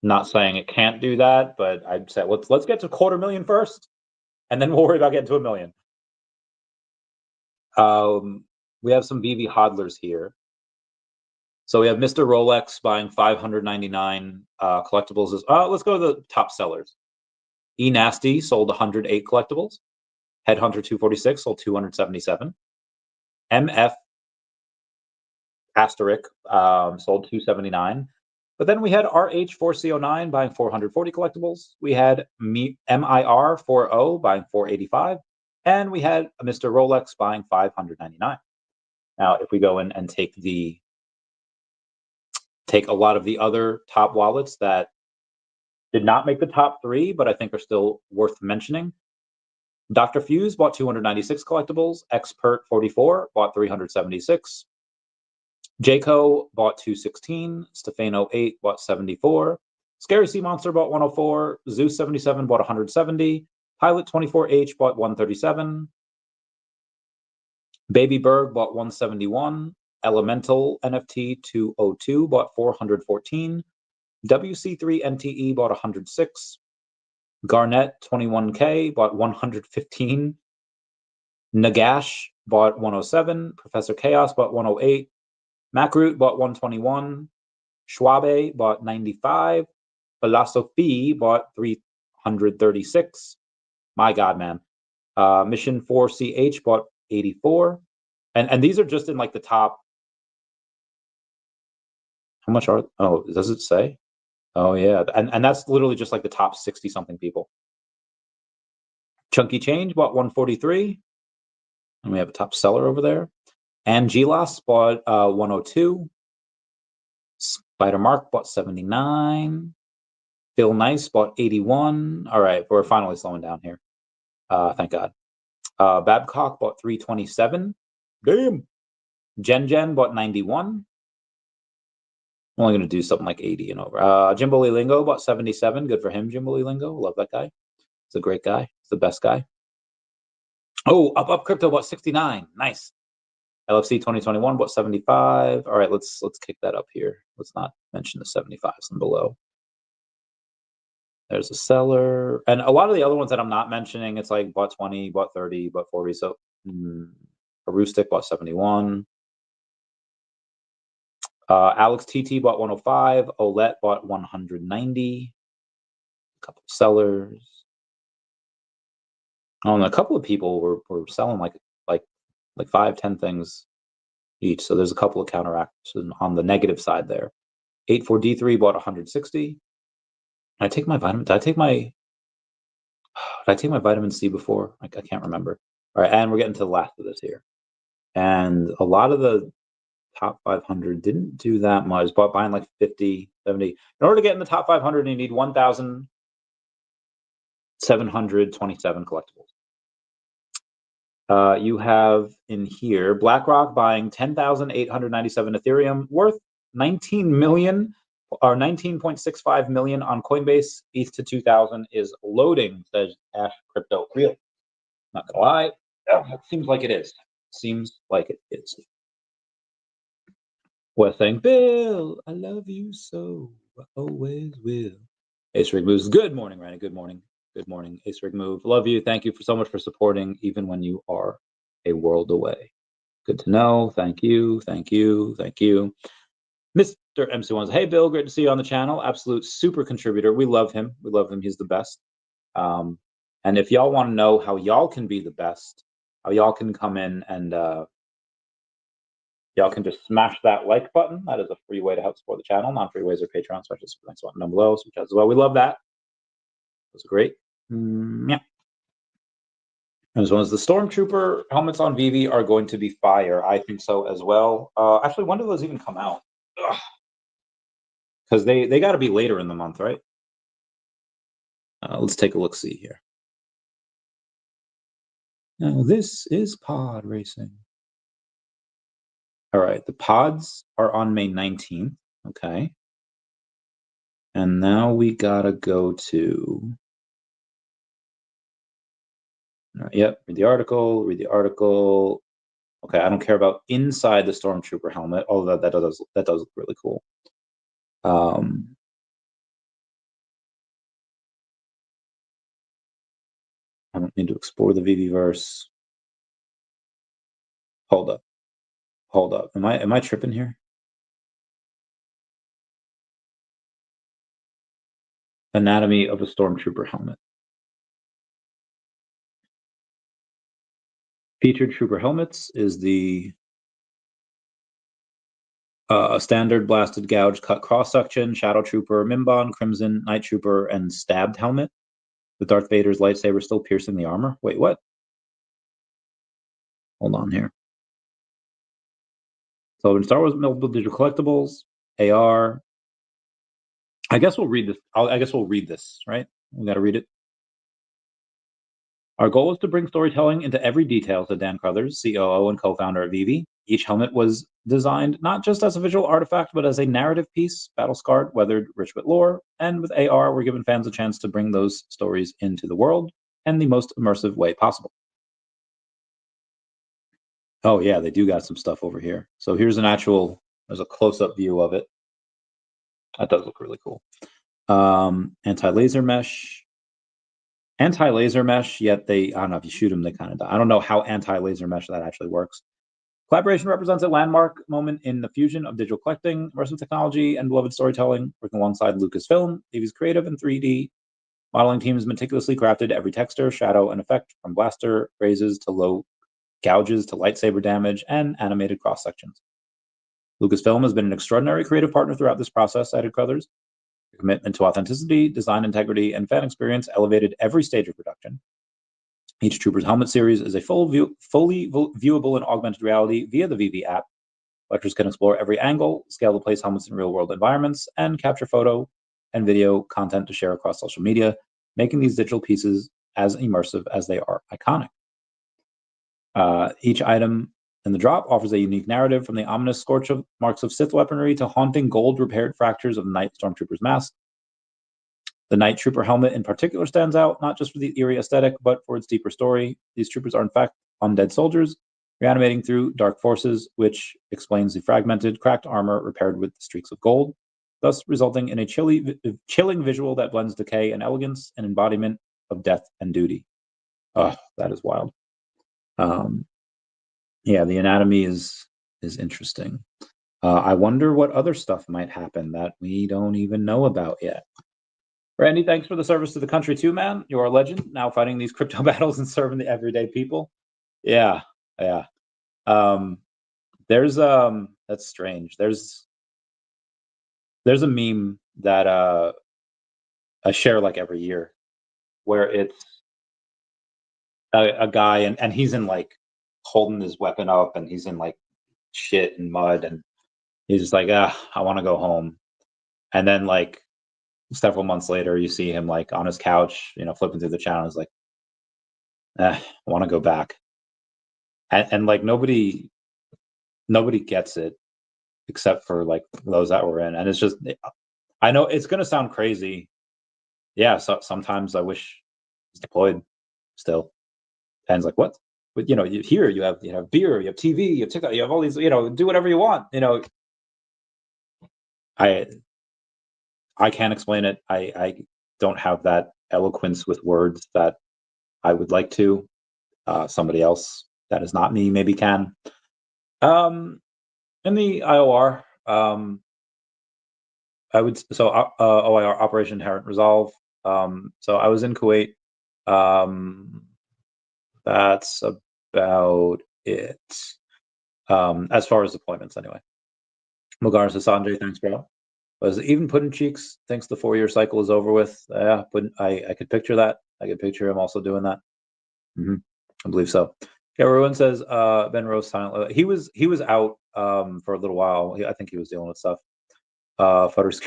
not saying it can't do that, but I'd say let's get to $250,000 first, and then we'll worry about getting to $1 million. We have some VeVe hodlers here. So we have Mr. Rolex buying 599 collectibles. Let's go to the top sellers. E Nasty sold 108 collectibles. Headhunter 246 sold 277. MF Asterisk sold 279. But then we had RH4C09 buying 440 collectibles. We had MIR40 buying 485. And we had Mr. Rolex buying 599. Now, if we go in and take a lot of the other top wallets that did not make the top 3, but I think are still worth mentioning. Dr. Fuse bought 296 collectibles. Expert 44 bought 376. Jayco bought 216. Stefano 8 bought 74. Scary Sea Monster bought 104. Zeus 77 bought 170. Pilot 24H bought 137. Baby Berg bought 171. Elemental NFT 202 bought 414. WC3 NTE bought 106. Garnet 21K bought 115. Nagash bought 107. Professor Chaos bought 108. Macroot bought 121. Schwabe bought 95. Philosophy bought 336. My God, man. Mission 4CH bought 84. And these are just in like the top. How much are? Oh, does it say? Oh yeah, and that's literally just like the top 60 something people. Chunky Change bought 143, and we have a top seller over there. And Gilas bought 102. Spider Mark bought 79. Phil Nice bought 81. All right, we're finally slowing down here. Thank God. Babcock bought 327. Damn. Jen bought 91. I'm only going to do something like 80 and over. Jimbo Lee Lingo bought 77. Good for him, Jimbo Lee Lingo. Love that guy. He's a great guy. He's the best guy. Oh, Up Crypto bought 69. Nice. LFC 2021 bought 75. All right, let's kick that up here. Let's not mention the 75s and below. There's a seller. And a lot of the other ones that I'm not mentioning, it's like bought 20, bought 30, bought 40. So Arustic bought 71. Alex TT bought 105. Olette bought 190. A couple of sellers. Oh, and a couple of people were selling like 5-10 things each. So there's a couple of counteracts on the negative side there. 84D3 bought 160. Did I take my vitamin C before? I can't remember. All right, and we're getting to the last of this here. And a lot of the top 500 didn't do that much, but buying like 50, 70. In order to get in the top 500, you need 1,727 collectibles. You have in here BlackRock buying 10,897 Ethereum, worth 19 million, Our 19.65 million on Coinbase, ETH to 2000 is loading, says Ash Crypto Real. Not gonna lie, it seems like it is. Seems like it is. We're saying, Bill, I love you so, I always will. Ace Rig moves. Good morning, Randy. Good morning. Good morning, Ace Rig move. Love you. Thank you so much for supporting, even when you are a world away. Good to know. Thank you. Thank you. Thank you. Mr. MC1s, hey, Bill, great to see you on the channel. Absolute super contributor. We love him. We love him. He's the best. And if y'all want to know how y'all can be the best, how y'all can come in and y'all can just smash that like button. That is a free way to help support the channel. Non-free ways are Patreon, special links down below. So as well. We love that. That's great. Yeah. And as well as the Stormtrooper helmets on VeVe are going to be fire. I think so as well. Actually, when do those even come out? Because they got to be later in the month, right? Let's take a look. See here. Now this is pod racing. All right, the pods are on May 19th. Okay. And now we gotta go to. Yep, read the article. Read the article. Okay, I don't care about inside the Stormtrooper helmet, although that does look really cool. I don't need to explore the VeVe-verse. Hold up. Am I tripping here? Anatomy of a Stormtrooper helmet. Featured trooper helmets is the standard blasted gouge cut cross section, Shadow Trooper, Mimbon, Crimson, Night Trooper, and stabbed helmet. With Darth Vader's lightsaber still piercing the armor. Wait, what? Hold on here. So in Star Wars Multiple Digital Collectibles, AR. I guess we'll read this. I guess we'll read this, right? We got to read it. Our goal is to bring storytelling into every detail, said Dan Crothers, COO and co-founder of VeVe. Each helmet was designed not just as a visual artifact, but as a narrative piece, battle-scarred, weathered, rich with lore. And with AR, we're giving fans a chance to bring those stories into the world in the most immersive way possible. Oh yeah, they do got some stuff over here. So here's there's a close-up view of it. That does look really cool. Anti-laser mesh, yet I don't know, if you shoot them, they kind of die. I don't know how anti-laser mesh that actually works. Collaboration represents a landmark moment in the fusion of digital collecting, immersive technology, and beloved storytelling. Working alongside Lucasfilm, VeVe's creative and 3D modeling team has meticulously crafted every texture, shadow, and effect, from blaster raises to low gouges to lightsaber damage and animated cross sections. Lucasfilm has been an extraordinary creative partner throughout this process, added Crothers. The commitment to authenticity, design integrity, and fan experience elevated every stage of production. Each Trooper's helmet series is a fully viewable and augmented reality via the VeVe app. Collectors can explore every angle, scale to place helmets in real-world environments, and capture photo and video content to share across social media, making these digital pieces as immersive as they are iconic. Each item in the drop offers a unique narrative, from the ominous scorch of marks of Sith weaponry to haunting gold-repaired fractures of the Night Stormtrooper's mask. The Night Trooper helmet in particular stands out, not just for the eerie aesthetic, but for its deeper story. These troopers are in fact undead soldiers, reanimating through dark forces, which explains the fragmented, cracked armor repaired with streaks of gold, thus resulting in a chilling visual that blends decay and elegance, an embodiment of death and duty. Oh, that is wild. Yeah, the anatomy is interesting. I wonder what other stuff might happen that we don't even know about yet. Randy, thanks for the service to the country too, man. You're a legend. Now fighting these crypto battles and serving the everyday people. Yeah. There's that's strange. There's a meme that I share like every year, where it's a guy and he's in like holding his weapon up, and he's in like shit and mud, and he's just like, I want to go home. And then like several months later, you see him like on his couch, flipping through the channels, like, I want to go back. And like nobody gets it except for like those that were in. And it's just, I know it's gonna sound crazy. Yeah, so sometimes I wish it's deployed still. And it's like, what? But here you have beer, you have TV, you have TikTok, you have all these, do whatever you want. I I can't explain it. I don't have that eloquence with words that I would like to. Somebody else that is not me maybe can. Um, in the IOR, OIR, Operation Inherent Resolve. So I was in Kuwait. Um, that's about it. As far as deployments, anyway. Mugar says, Sanjay, thanks, bro. Was even Puddin Cheeks thinks the 4-year cycle is over with. Yeah, I could picture that. I could picture him also doing that. I believe so. Yeah, Ruin says Ben Rose silent. He was out for a little while. I think he was dealing with stuff. Futters.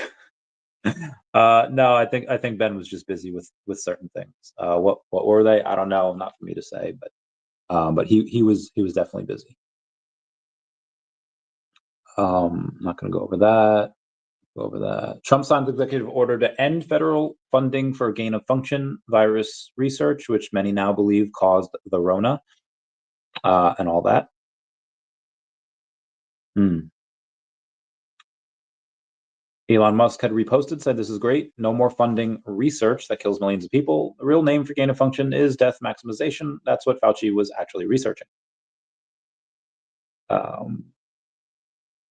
No, I think Ben was just busy with certain things. What were they? I don't know. Not for me to say, but he was definitely busy. I'm not going to go over that. Trump signed executive order to end federal funding for gain-of-function virus research, which many now believe caused the Rona, and all that. Elon Musk had reposted, said this is great. No more funding research that kills millions of people. The real name for gain-of-function is death maximization. That's what Fauci was actually researching.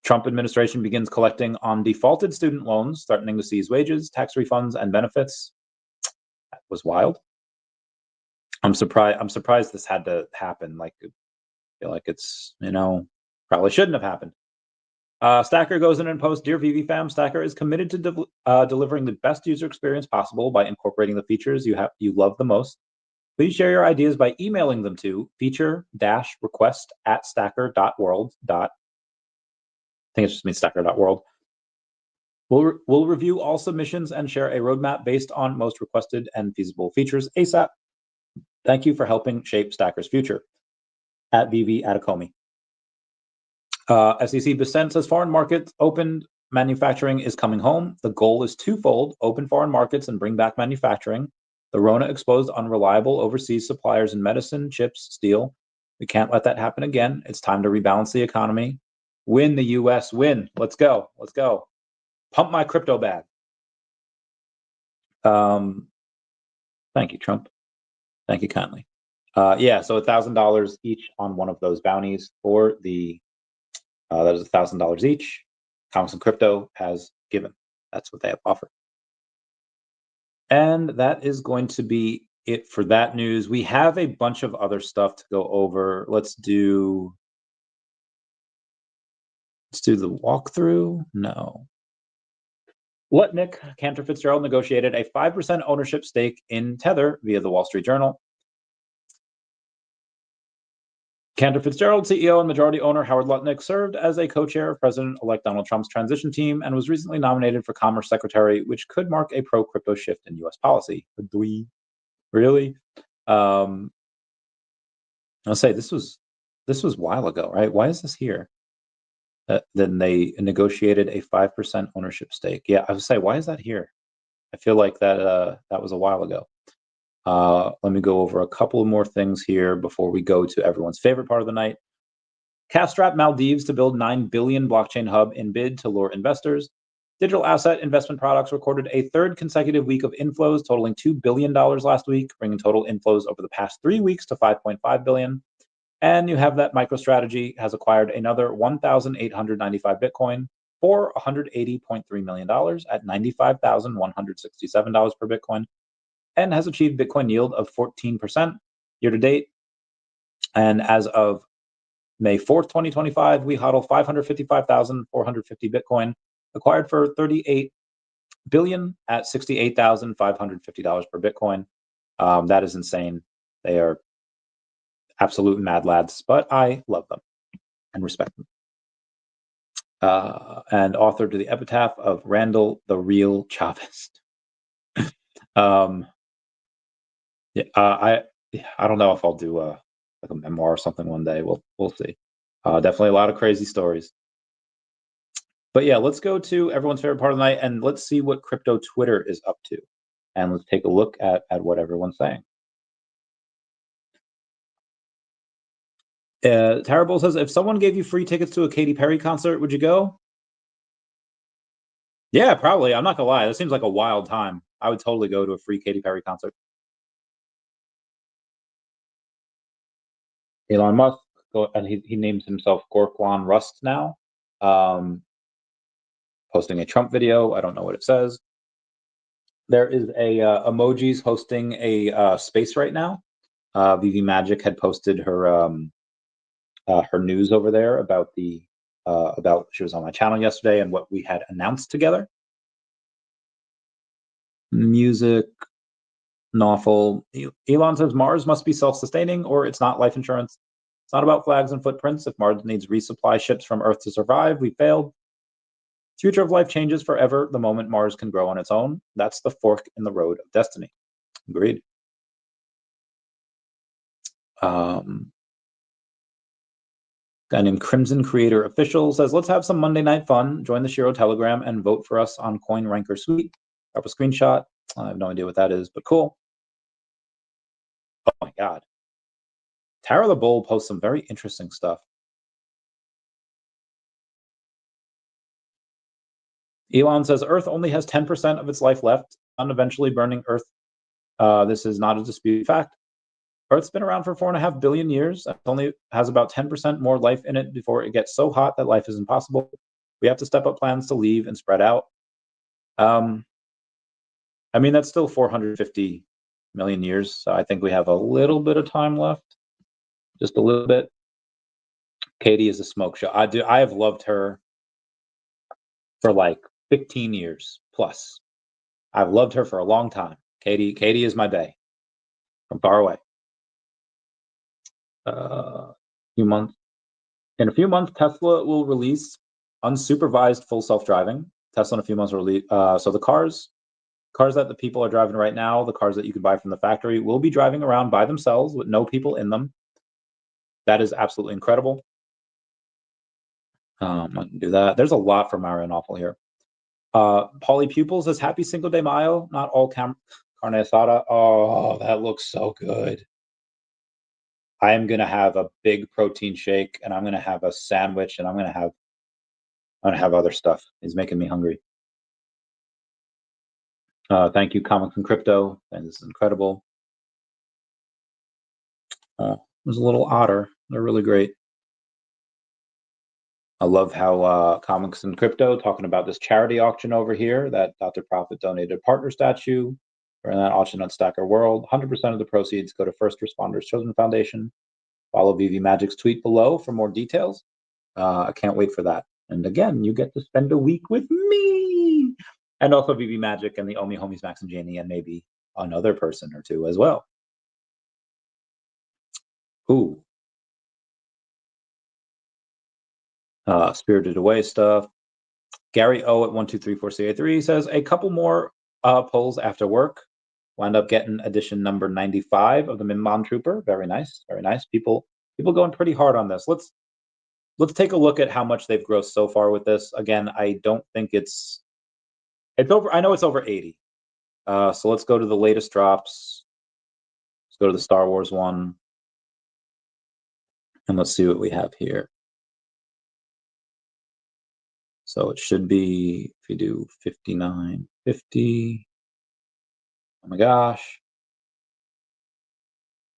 Trump administration begins collecting on defaulted student loans, threatening to seize wages, tax refunds, and benefits. That was wild. I'm surprised this had to happen. Like, I feel like it's probably shouldn't have happened. Stacker goes in and posts, Dear VeVe fam, Stacker is committed to delivering the best user experience possible by incorporating the features you love the most. Please share your ideas by emailing them to feature-request@stacker.world. I think it just means stacker.world. We'll review all submissions and share a roadmap based on most requested and feasible features ASAP. Thank you for helping shape Stacker's future. At VeVe Atacomi. SEC Bissent says foreign markets opened, manufacturing is coming home. The goal is twofold: open foreign markets and bring back manufacturing. The Rona exposed unreliable overseas suppliers in medicine, chips, steel. We can't let that happen again. It's time to rebalance the economy. Win the US, win. Let's go. Pump my crypto bag. Thank you, Trump. Thank you kindly. Yeah, so $1,000 each on one of those bounties for the that is $1,000 each. Comics and Crypto has given. That's what they have offered. And that is going to be it for that news. We have a bunch of other stuff to go over. Let's do the walkthrough. No. Lutnick, Cantor Fitzgerald negotiated a 5% ownership stake in Tether via the Wall Street Journal. Cantor Fitzgerald, CEO and majority owner Howard Lutnick, served as a co-chair of President-elect Donald Trump's transition team and was recently nominated for Commerce Secretary, which could mark a pro-crypto shift in U.S. policy. Really? I'll say this was a while ago, right? Why is this here? Then they negotiated a 5% ownership stake. Yeah, I would say, why is that here? I feel like that was a while ago. Let me go over a couple more things here before we go to everyone's favorite part of the night. Castrap Maldives to build $9 billion blockchain hub in bid to lure investors. Digital asset investment products recorded a third consecutive week of inflows totaling $2 billion last week, bringing total inflows over the past 3 weeks to $5.5 billion. And you have that MicroStrategy has acquired another 1,895 Bitcoin for $180.3 million at $95,167 per Bitcoin, and has achieved Bitcoin yield of 14% year to date. And as of May 4th, 2025, we hodl 555,450 Bitcoin, acquired for $38 billion at $68,550 per Bitcoin. That is insane. They are absolute mad lads, but I love them and respect them. And author to the epitaph of Randall the Real Chavez. Yeah, I don't know if I'll do like a memoir or something one day. We'll see. Definitely a lot of crazy stories. But yeah, let's go to everyone's favorite part of the night and let's see what crypto Twitter is up to. And let's take a look at what everyone's saying. Terrible says, if someone gave you free tickets to a Katy Perry concert, would you go? Yeah, probably. I'm not gonna lie. This seems like a wild time. I would totally go to a free Katy Perry concert. Elon Musk, and he names himself Gorkwan Rust now. Posting a Trump video. I don't know what it says. There is a emojis hosting a space right now. VeVe Magic had posted her news over there about she was on my channel yesterday and what we had announced together. Music, Nawful. Elon says Mars must be self-sustaining or it's not life insurance. It's not about flags and footprints. If Mars needs resupply ships from Earth to survive, we failed. Future of life changes forever the moment Mars can grow on its own. That's the fork in the road of destiny. Agreed. Guy named Crimson Creator Official says, let's have some Monday night fun. Join the Shiro Telegram and vote for us on Coin Ranker Suite. Drop a screenshot. I have no idea what that is, but cool. Oh my God. Tara the Bull posts some very interesting stuff. Elon says Earth only has 10% of its life left. On eventually burning Earth. This is not a disputed fact. Earth's been around for 4.5 billion years. It only has about 10% more life in it before it gets so hot that life is impossible. We have to step up plans to leave and spread out. I mean, that's still 450 million years. So I think we have a little bit of time left. Just a little bit. Katie is a smoke show. I have loved her for like 15 years plus. I've loved her for a long time. Katie is my bae from far away. In a few months, Tesla will release unsupervised full self-driving. Tesla in a few months will release. So the cars that the people are driving right now, the cars that you can buy from the factory, will be driving around by themselves with no people in them. That is absolutely incredible. I can do that. There's a lot for Mario and Awful here. Polly Pupils says, happy Cinco de Mayo. Not all carne asada. Oh, that looks so good. I am going to have a big protein shake and I'm going to have a sandwich and I'm going to have other stuff. It's making me hungry. Thank you, Comics and Crypto. And this is incredible. There's a little otter. They're really great. I love how Comics and Crypto talking about this charity auction over here that Dr. Profit donated a partner statue for that auction on Stacker World. 100% of the proceeds go to First Responders Children Foundation. Follow VeVe Magic's tweet below for more details. I can't wait for that. And again, you get to spend a week with me. And also VeVe Magic and the OMI homies, Max and Janie, and maybe another person or two as well. Ooh. Spirited Away stuff. Gary O at 1234CA3 says, a couple more polls after work. Wound up getting edition number 95 of the Stormtrooper. Very nice, very nice. People going pretty hard on this. Let's take a look at how much they've grossed so far with this. Again, I don't think it's over. I know it's over 80. So let's go to the latest drops. Let's go to the Star Wars one. And let's see what we have here. So it should be, if you do 59.50. Oh my gosh.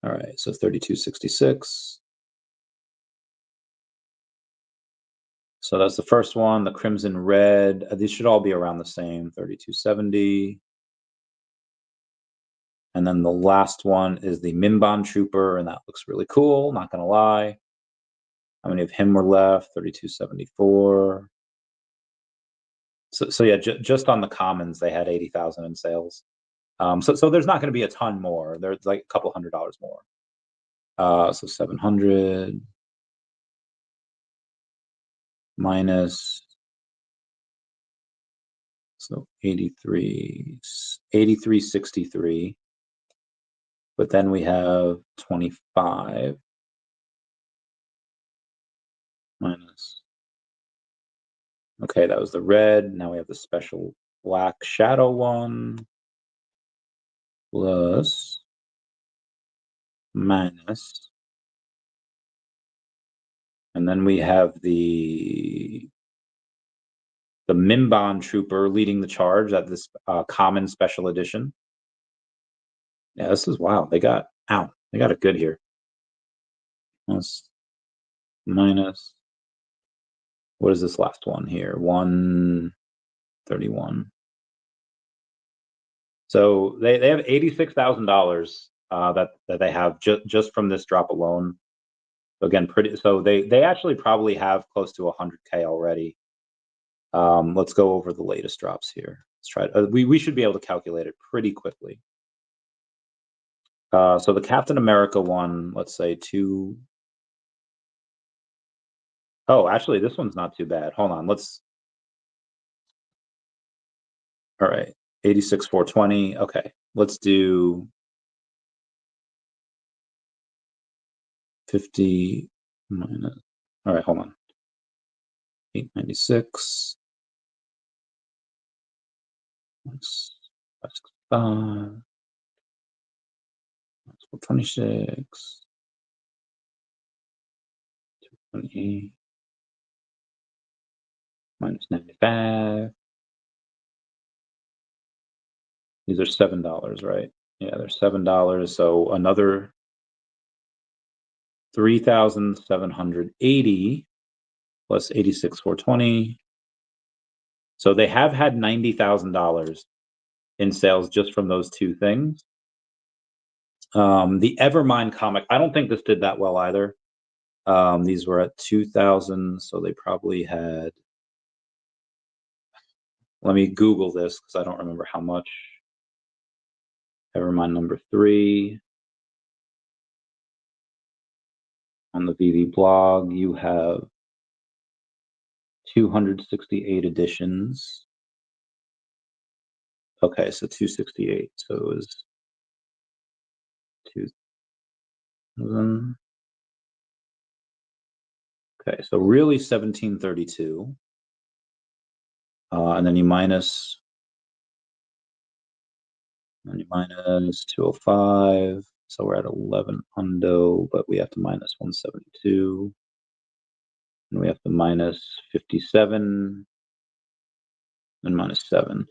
All right, so 32.66. So that's the first one, the Crimson Red. These should all be around the same, 32.70. And then the last one is the Stormtrooper, and that looks really cool, not gonna lie. How many of him were left? 32.74. So yeah, just on the commons, they had 80,000 in sales. So there's not going to be a ton more. There's like a couple $100 more. So 700 minus, so 83.63. But then we have 25 minus. Okay, that was the red. Now we have the special black shadow one. Plus, minus. And then we have the Mimban Trooper leading the charge at this common special edition. Yeah, this is wild. They got it good here. Plus, minus. What is this last one here? 131. So they have $86,000 that they have just from this drop alone. So again, so they actually probably have close to 100K already. Let's go over the latest drops here. Let's try it. We should be able to calculate it pretty quickly. So the Captain America one, let's say 2. Oh, actually, this one's not too bad. Hold on, all right, 86,420. Okay, let's do 50 minus. All right, hold on. 896 minus 565 minus 426 228 minus 95. These are $7, right? Yeah, they're $7. So another 3,780 plus 86,420. So they have had $90,000 in sales just from those two things. The Evermind comic, I don't think this did that well either. These were at 2,000, so they probably had. Let me Google this because I don't remember how much. Evermind number 3. On the VeVe blog, you have 268 editions. Okay, so 268. So it was 2,000. Okay, so really 1,732. And then you minus 205. So we're at 11 hundo, but we have to minus 172. And we have to minus 57 and minus 7.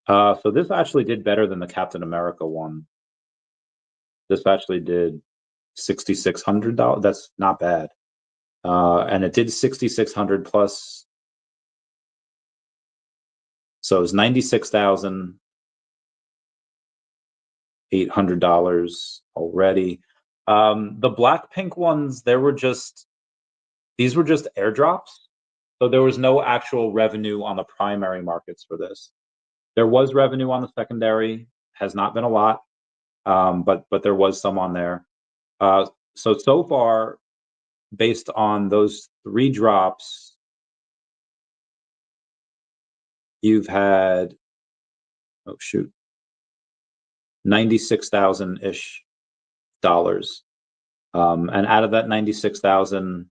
So this actually did better than the Captain America one. This actually did $6,600. That's not bad. And it did 6,600 plus. So it was $96,800 already. The Blackpink ones, these were just airdrops. So there was no actual revenue on the primary markets for this. There was revenue on the secondary, has not been a lot, but there was some on there. So far, based on those 3 drops, you've had, oh shoot, 96,000-ish dollars. And out of that 96,000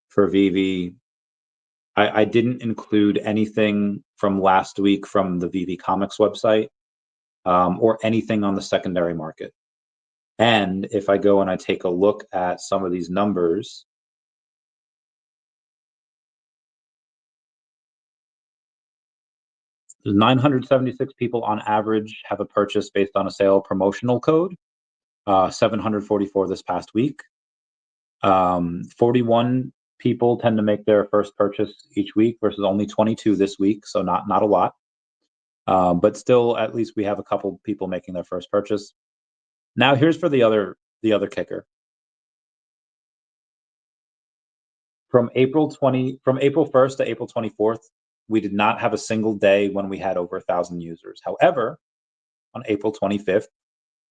for VeVe, I didn't include anything from last week from the VeVe Comics website, or anything on the secondary market. And if I go and I take a look at some of these numbers, there's 976 people on average have a purchase based on a sale promotional code, 744 this past week. 41 people tend to make their first purchase each week versus only 22 this week, so not a lot. But still, at least we have a couple people making their first purchase. Now, here's for the other kicker. From April 1st to April 24th, we did not have a single day when we had over 1,000 users. However, on April 25th,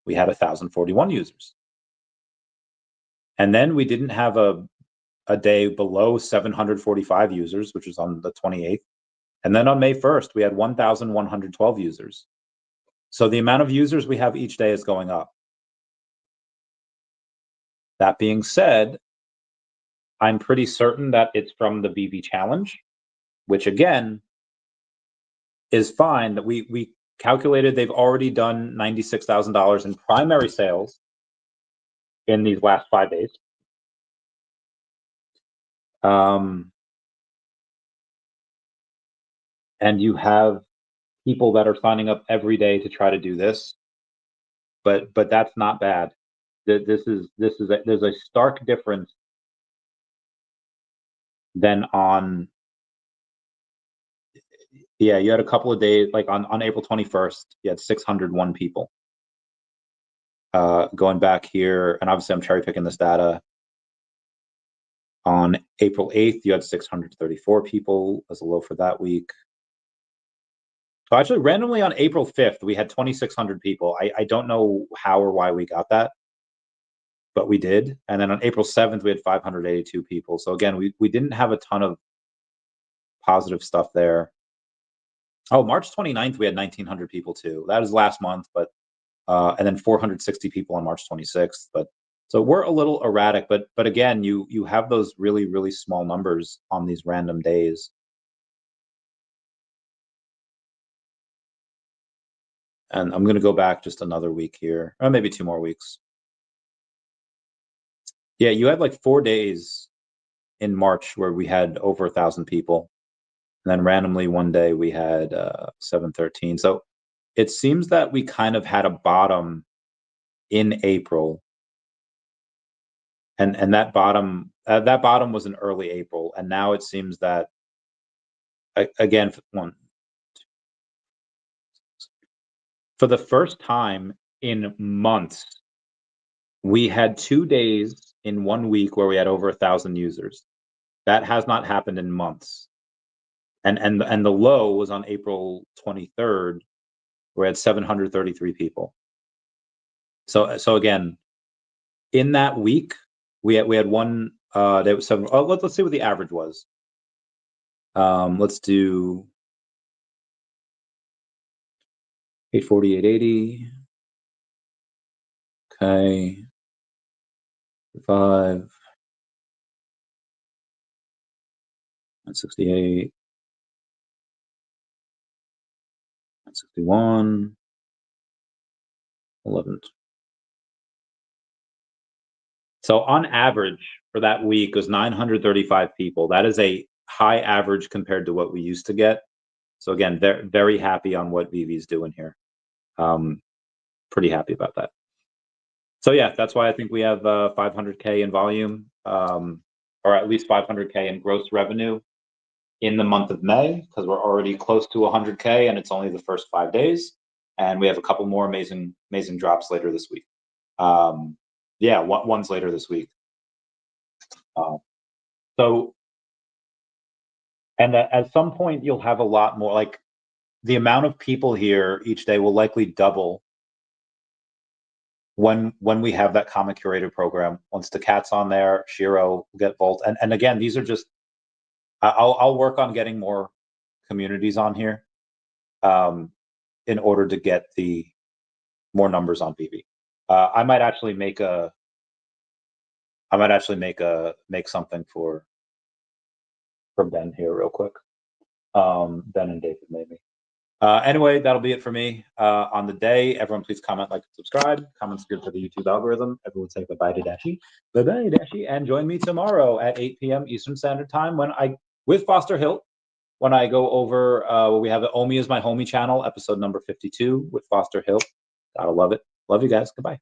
we had 1,041 users. And then we didn't have a day below 745 users, which was on the 28th. And then on May 1st, we had 1,112 users. So the amount of users we have each day is going up. That being said, I'm pretty certain that it's from the VeVe challenge, which again is fine. That we calculated they've already done $96,000 in primary sales in these last 5 days. And you have people that are signing up every day to try to do this, but that's not bad. There's a stark difference than on. Yeah, you had a couple of days, like on April 21st, you had 601 people. Going back here, and obviously I'm cherry picking this data. On April 8th, you had 634 people as a low for that week. So actually, randomly on April 5th, we had 2,600 people. I don't know how or why we got that, but we did. And then on April 7th, we had 582 people. So again, we didn't have a ton of positive stuff there. Oh, March 29th, we had 1,900 people too. That was last month, but and then 460 people on March 26th. But so we're a little erratic, but again, you have those really small numbers on these random days. And I'm going to go back just another week here, or maybe 2 more weeks. Yeah, you had like 4 days in March where we had over 1,000 people. And then randomly one day we had 713. So it seems that we kind of had a bottom in April. And that bottom was in early April. And now it seems that, again, for the first time in months, we had 2 days in 1 week where we had over 1,000 users. That has not happened in months. And the low was on April 23rd, where we had 733 people. So again, in that week, we had one. There was 7. Oh, let's see what the average was. Let's do 840, 880. Okay. 5. 168. 161. 11. So on average for that week was 935 people. That is a high average compared to what we used to get. So again, they're very happy on what VeVe's doing here. Pretty happy about that. So yeah, that's why I think we have 500K in volume, or at least 500K in gross revenue in the month of May, because we're already close to 100K and it's only the first 5 days. And we have a couple more amazing drops later this week. Yeah, one's later this week. So, and at some point you'll have a lot more, like the amount of people here each day will likely double when we have that comic curator program. Once daCAT's on there, Shiro will get Volt. And again, these are just, I'll work on getting more communities on here in order to get the more numbers on VeVe. I might actually make something for Ben here real quick. Ben and David maybe. Anyway, that'll be it for me on the day. Everyone please comment, like, and subscribe. Comments good for the YouTube algorithm. Everyone say bye-bye to Dashi. Bye-bye, Dashi. And join me tomorrow at 8 p.m. Eastern Standard Time with Foster Hilt, when I go over, we have OMI is my homie channel, episode number 52 with Foster Hilt. Gotta love it. Love you guys. Goodbye.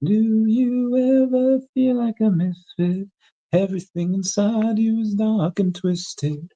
Do you ever feel like a misfit? Everything inside you is dark and twisted.